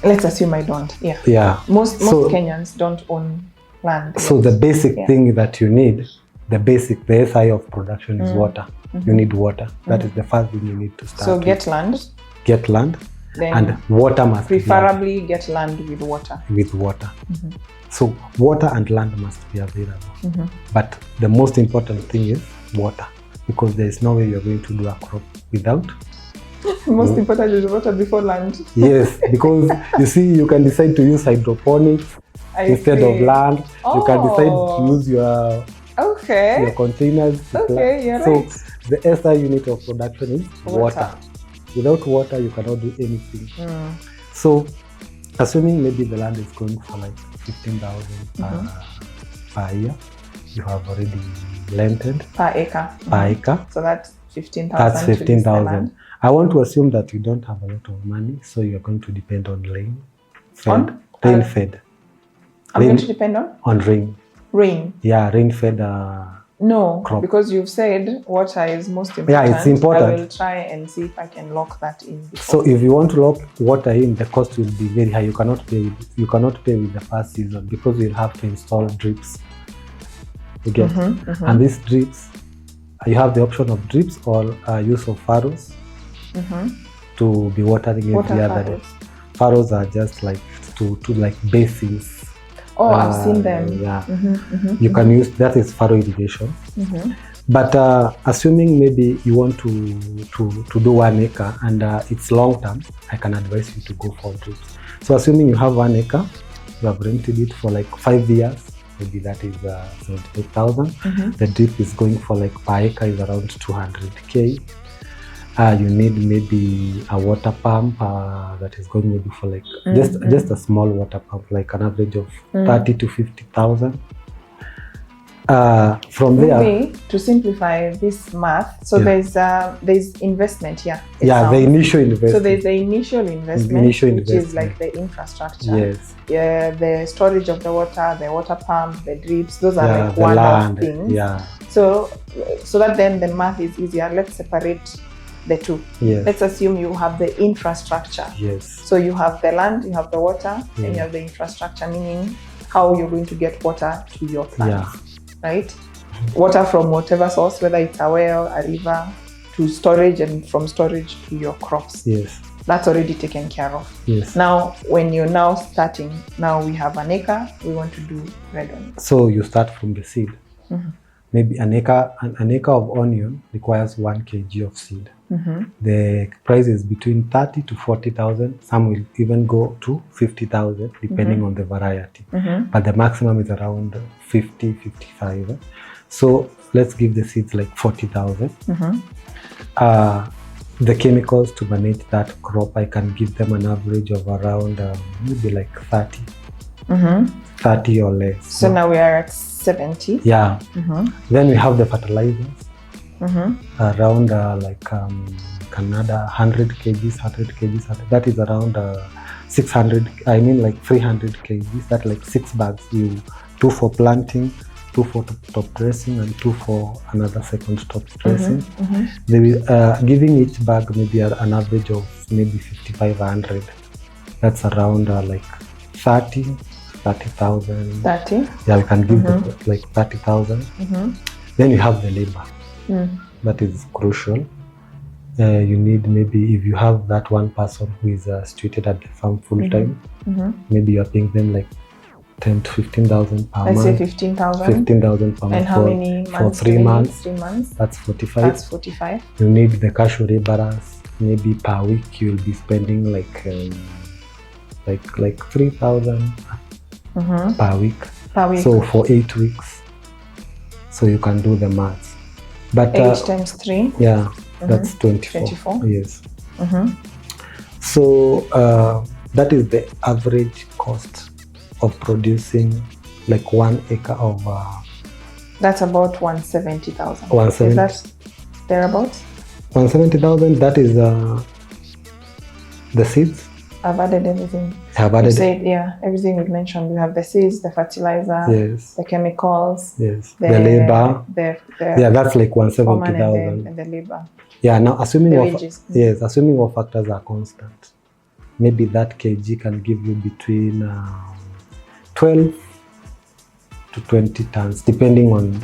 Let's assume I don't. Yeah. Yeah. Most Kenyans don't own land. So the basic thing that you need, the SI of production is water. You need water. That is the first thing you need to start. So get land. Get land. Then and water must preferably get land with water. With water. So water and land must be available. But the most important thing is water, because there is no way you're going to do a crop without. Most important is water before land. Yes, because you see, you can decide to use hydroponics instead of land. You can decide to use your containers. Okay, you're so right. The SI unit of production is water. Without water, you cannot do anything. So, assuming maybe the land is going for like 15,000 per year, you have already rented per acre. Per acre. So that's 15,000. That's 15,000. I want to assume that you don't have a lot of money, so you're going to depend on rain. Rain fed. I'm going to depend on rain. Rain. Yeah, rain fed. No, crop. because you've said water is most important. Yeah, it's important. I will try and see if I can lock that in. So if you want to lock water in, the cost will be very high. You cannot pay with the first season, because you'll have to install drips. You get, and these drips, you have the option of drips or use of furrows to be watering every other day. Furrows are just like to like basins. Oh, I've seen them. Yeah, you can use that is furrow irrigation. But assuming maybe you want to do 1 acre and it's long term, I can advise you to go for drips. So assuming you have 1 acre, you have rented it for like 5 years, maybe that is 78,000. The drip is going for like per acre is around 200K. You need maybe a water pump that is going maybe for like just a small water pump, like an average of 30 to 50,000. From there, to simplify this math, so there's investment here. The initial investment. So there's the initial investment, which is like the infrastructure. Yes. Yeah, the storage of the water pump, the drips. Those are like one-off things. Yeah. So that then the math is easier. Let's separate the two. Yes. Let's assume you have the infrastructure. Yes. So you have the land, you have the water, and you have the infrastructure, meaning how you're going to get water to your plants. Right? Water from whatever source, whether it's a well, a river, to storage, and from storage to your crops. Yes. That's already taken care of. Yes. Now, when you're now starting, now we have an acre, we want to do red onion. So you start from the seed. Maybe an acre of onion requires 1 kg of seed. The price is between 30 to 40,000. Some will even go to 50,000 depending on the variety. But the maximum is around 50, 55. So let's give the seeds like 40,000. The chemicals to manage that crop, I can give them an average of around maybe like 30. 30 or less. So now we are at 70. Yeah. Then we have the fertilizers. Around like Canada, 100 kgs, 100 kgs. That is around 600, I mean like 300 kgs. That's like 6 bags. 2 for planting, 2 for top dressing, and 2 for another second top dressing. They will giving each bag maybe an average of maybe 5,500. That's around like 30,000. 30? Yeah, we can give them like 30,000. Then you have the labor. That is crucial. You need, maybe if you have that one person who is situated at the farm full time, maybe you are paying them like 10 to 15,000 per month. Let's say 15,000. 15,000 per month. And how many months? For 3 months. 3 months. That's 45. That's 45. You need the casual laborers. Maybe per week you'll be spending like 3,000 per week. Per week. So for 8 weeks. So you can do the maths. But 8 times 3. Yeah, that's 24. 24. Yes. So that is the average cost of producing like 1 acre of. That's about 170,000. 170. Is that thereabouts? 170,000. That is the seeds. I've added everything. Have added. You said, yeah, everything we've mentioned. We have the seeds, the fertilizer, yes, the chemicals, yes, the labor. Yeah, that's like 170,000. And the labor. Yeah, now assuming assuming all factors are constant, maybe that kg can give you between 12 to 20 tons, depending on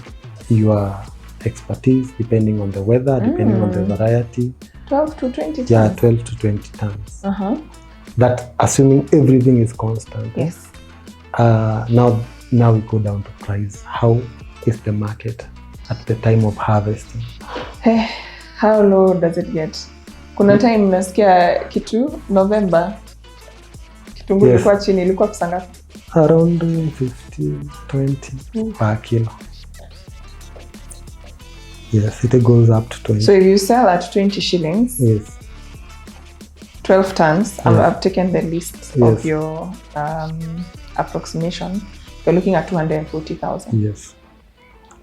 your expertise, depending on the weather, depending on the variety. 12 to 20 tons? Yeah, 12 to 20 tons. That assuming everything is constant. Yes. Now we go down to price. How is the market at the time of harvesting? How low does it get? Kuna time nasikia kitu November kitunguu ilikuwa chini, ilikuwa pesa ngapi? Around 15-20 per kilo. Yes, it goes up to 20. So if you sell at 20 shillings, yes, 12 tons, I've taken the list of your approximation. You're looking at 240,000. Yes,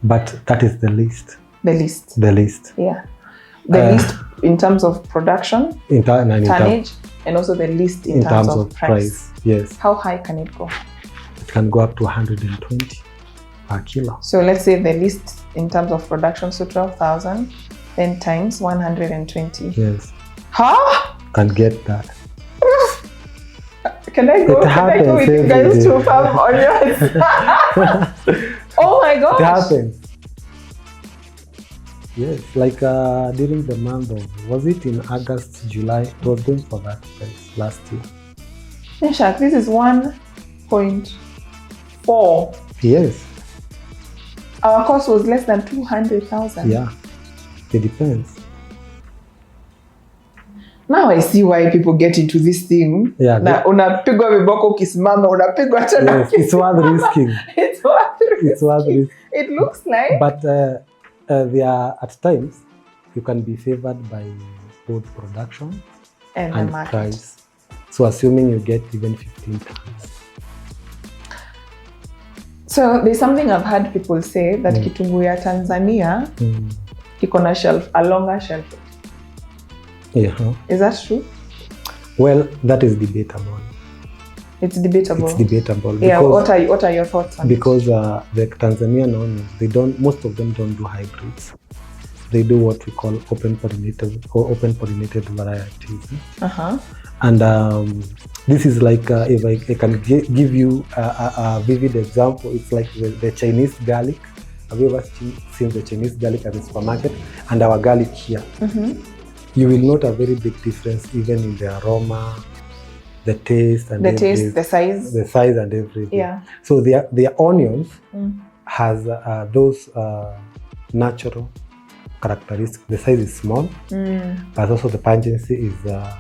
but that is the least. The least. The least. Yeah. The least in terms of production, tonnage, and also the least in terms of price. Yes. How high can it go? It can go up to 120 per kilo. So let's say the least in terms of production, so 12,000, then times 120. Yes. Huh? Can get that. Can I go with you guys to farm onions? Oh my gosh. It happens. Yes, like during the month of, was it in August, July? It was going for that price last year. Meshack, this is 1.4. Yes. Our cost was less than 200,000. Yeah, it depends. Now I see why people get into this thing. Yeah. Na unapigwa viboko ukisimama, unapigwa tena. Yes, it's worth risking. It's worth risking. It's worth risking. It looks like. But there are at times you can be favored by both production and price. So assuming you get even 15 tons. So there's something I've heard people say that kitunguu ya Tanzania iko na a longer shelf. Yeah. Is that true? Well, that is debatable. It's debatable. It's debatable. Yeah. What are your thoughts on because the Tanzanian onions, most of them don't do hybrids. They do what we call open pollinated varieties. And this is like if I can give you a vivid example, it's like the Chinese garlic. Have you ever seen the Chinese garlic at the supermarket and our garlic here? You will note a very big difference even in the aroma, the taste, and the size and everything. Yeah. So the onions has those natural characteristics. The size is small, but also the pungency is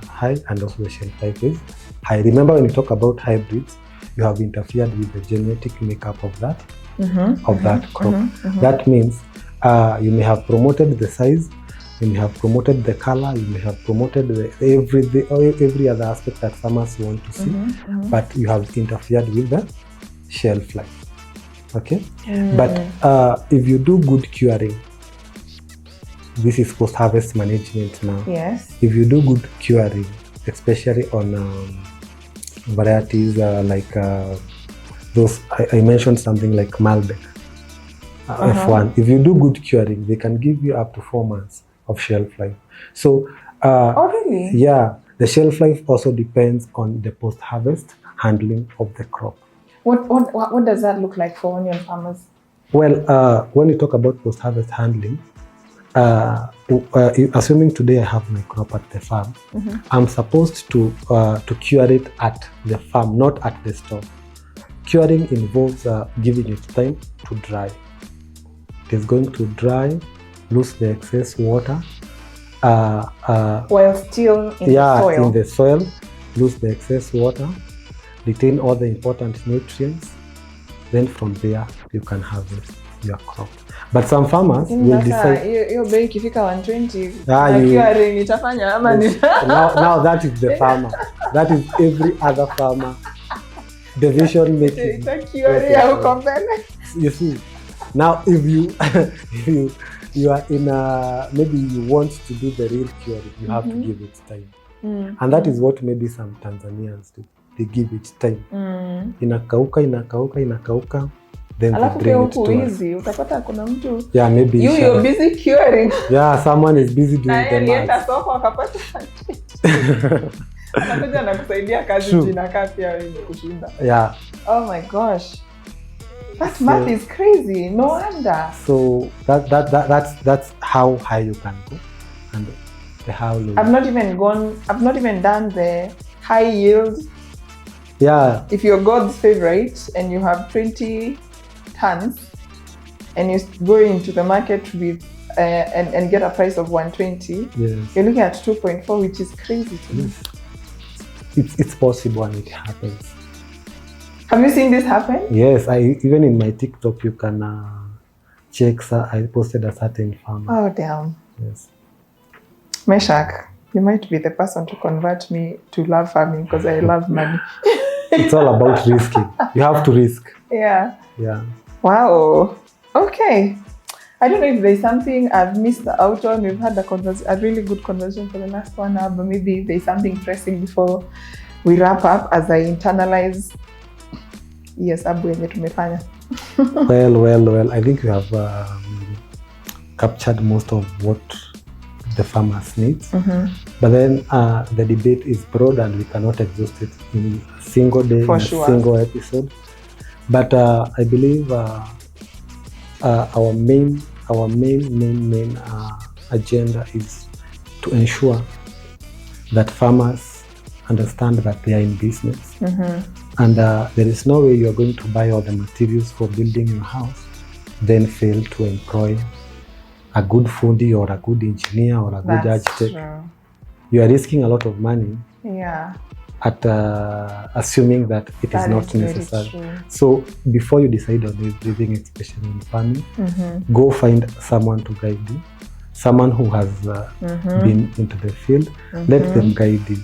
high, and also the shelf life is high. Remember, when you talk about hybrids, you have interfered with the genetic makeup of that crop. That means you may have promoted the size, you may have promoted the color, you may have promoted every other aspect that farmers want to see, but you have interfered with the shelf life. Okay, but if you do good curing, this is post-harvest management now. Yes. If you do good curing, especially on varieties like those, I mentioned something like Malbec, F1. If you do good curing, they can give you up to 4 months of shelf life. So, oh really? Yeah, the shelf life also depends on the post-harvest handling of the crop. What does that look like for onion farmers? Well, when you talk about post-harvest handling, assuming today I have my crop at the farm, I'm supposed to cure it at the farm, not at the store. Curing involves giving it time to dry. It is going to dry, lose the excess water. While still in the soil? In the soil, lose the excess water, retain all the important nutrients. Then from there, you can harvest your crop. But some farmers will decide. Your bei ikifika 120, curing itafanya ama ni. Now that is the farmer. That is every other farmer. Decision making. You see, now if you are in maybe you want to do the real curing, you have to give it time, and that is what maybe some Tanzanians do. They give it time. Inakauka. Then they bring it to us. Utapata kuna mtu. Yeah, maybe you're busy curing. Yeah, someone is busy doing the math. Soko akapata. Anakuja na kusaidia kazi zinakaa pia wewe kushinda. Yeah. Oh my gosh. That math is crazy. No wonder. So that's how high you can go, and how low. I've not even done the high yield. Yeah. If you're God's favorite and you have 20 tons and you go into the market with and get a price of 120, yes, you're looking at 2.4, which is crazy to me. It's possible and it happens. Have you seen this happen? Yes, even in my TikTok you can check. I posted a certain farmer. Oh damn. Yes. Meshack, you might be the person to convert me to love farming because I love money. It's all about risking. You have to risk. Yeah. Yeah. Wow. Okay. I don't know if there's something I've missed out on. We've had a really good conversation for the last 1 hour, but maybe there's something pressing before we wrap up as I internalize. Yes, abu yenye tumefanya. Well. I think we have captured most of what the farmers need. But then the debate is broad and we cannot exhaust it in a single day, a single episode. But I believe our main agenda is to ensure that farmers understand that they are in business. And there is no way you are going to buy all the materials for building your house, then fail to employ a good fundi or a good engineer or a good architect. True. You are risking a lot of money. Yeah. At assuming that it is not necessary. So before you decide on everything, especially in farming, go find someone to guide you, someone who has been into the field. Let them guide you.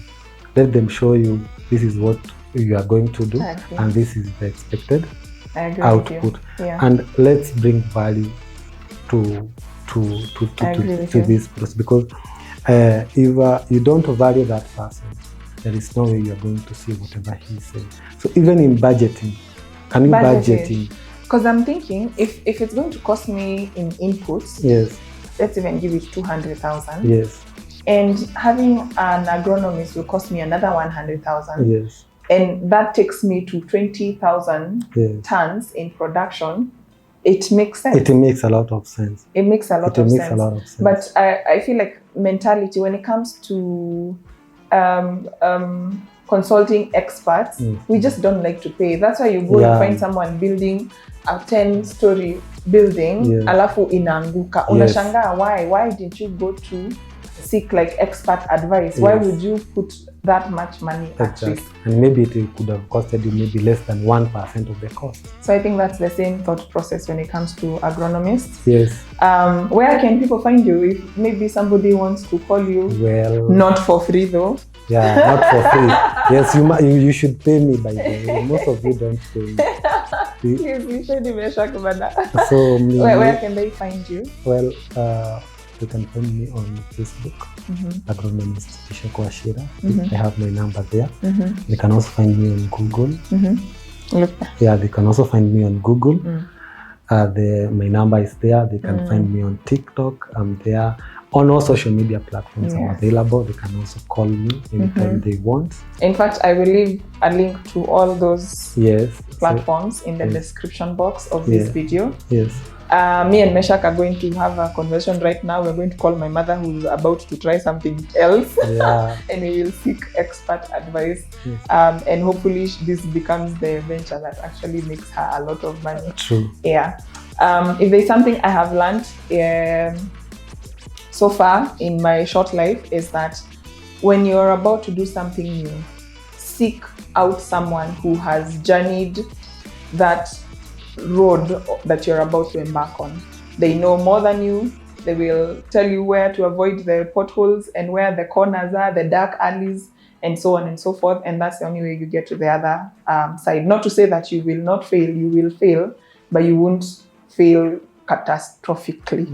Let them show you this is what you are going to do, and this is the expected output. Yeah. And let's bring value to this process, because if you don't value that person, there is no way you're going to see whatever he's saying. So even in budgeting, can you budgeting? Because I'm thinking, if it's going to cost me in inputs, yes, let's even give it 200,000. Yes. And having an agronomist will cost me another 100,000. Yes. And that takes me to 20,000 tons in production. It makes sense. It makes a lot of sense. It makes a lot of sense. But I feel like mentality, when it comes to consulting experts, we just don't like to pay. That's why you go and find someone building a 10-story building, alafu inaanguka. Yes. Unashangaa, why did you go to seek like expert advice? Why would you put that much money at risk? And maybe it could have costed you maybe less than 1% of the cost. So I think that's the same thought process when it comes to agronomists. Yes. Where can people find you if maybe somebody wants to call you? Well, not for free though. Yeah, not for free. Yes, you should pay me, by the way. Most of you don't pay me. Please, we should be Meshack. So where can they find you? Well, you can find me on Facebook, agronomist Meshack Wachira. I have my number there. They can also find me on Google. Yeah, they can also find me on Google. My number is there. They can find me on TikTok. I'm there. On all social media platforms are available. They can also call me anytime they want. In fact, I will leave a link to all those platforms in the description box of this video. Yes. Me and Meshack are going to have a conversation right now. We're going to call my mother who's about to try something else. And we will seek expert advice. And hopefully this becomes the venture that actually makes her a lot of money. True. Yeah. If there's something I have learned so far in my short life is that when you're about to do something new, seek out someone who has journeyed that road that you're about to embark on. They know more than you. They will tell you where to avoid the potholes and where the corners are, the dark alleys, and so on and so forth. And that's the only way you get to the other side. Not to say that you will not fail, you will fail, but you won't fail catastrophically,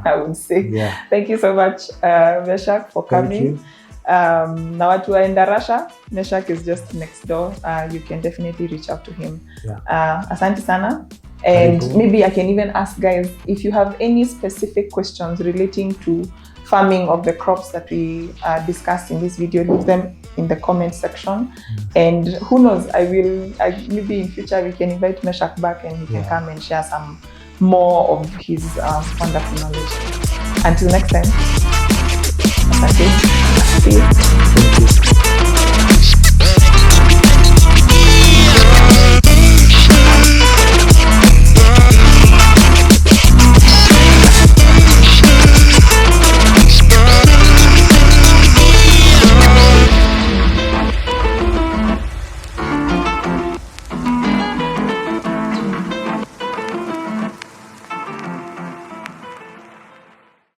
I would say. Thank you so much, Meshack, for coming. Now watu waenda Russia, Meshack is just next door. You can definitely reach out to him. Asante sana. And maybe I can even ask guys, if you have any specific questions relating to farming of the crops that we discussed in this video, leave them in the comment section. And who knows, maybe in future we can invite Meshack back and he can come and share some more of his wonderful knowledge. Until next time, see you.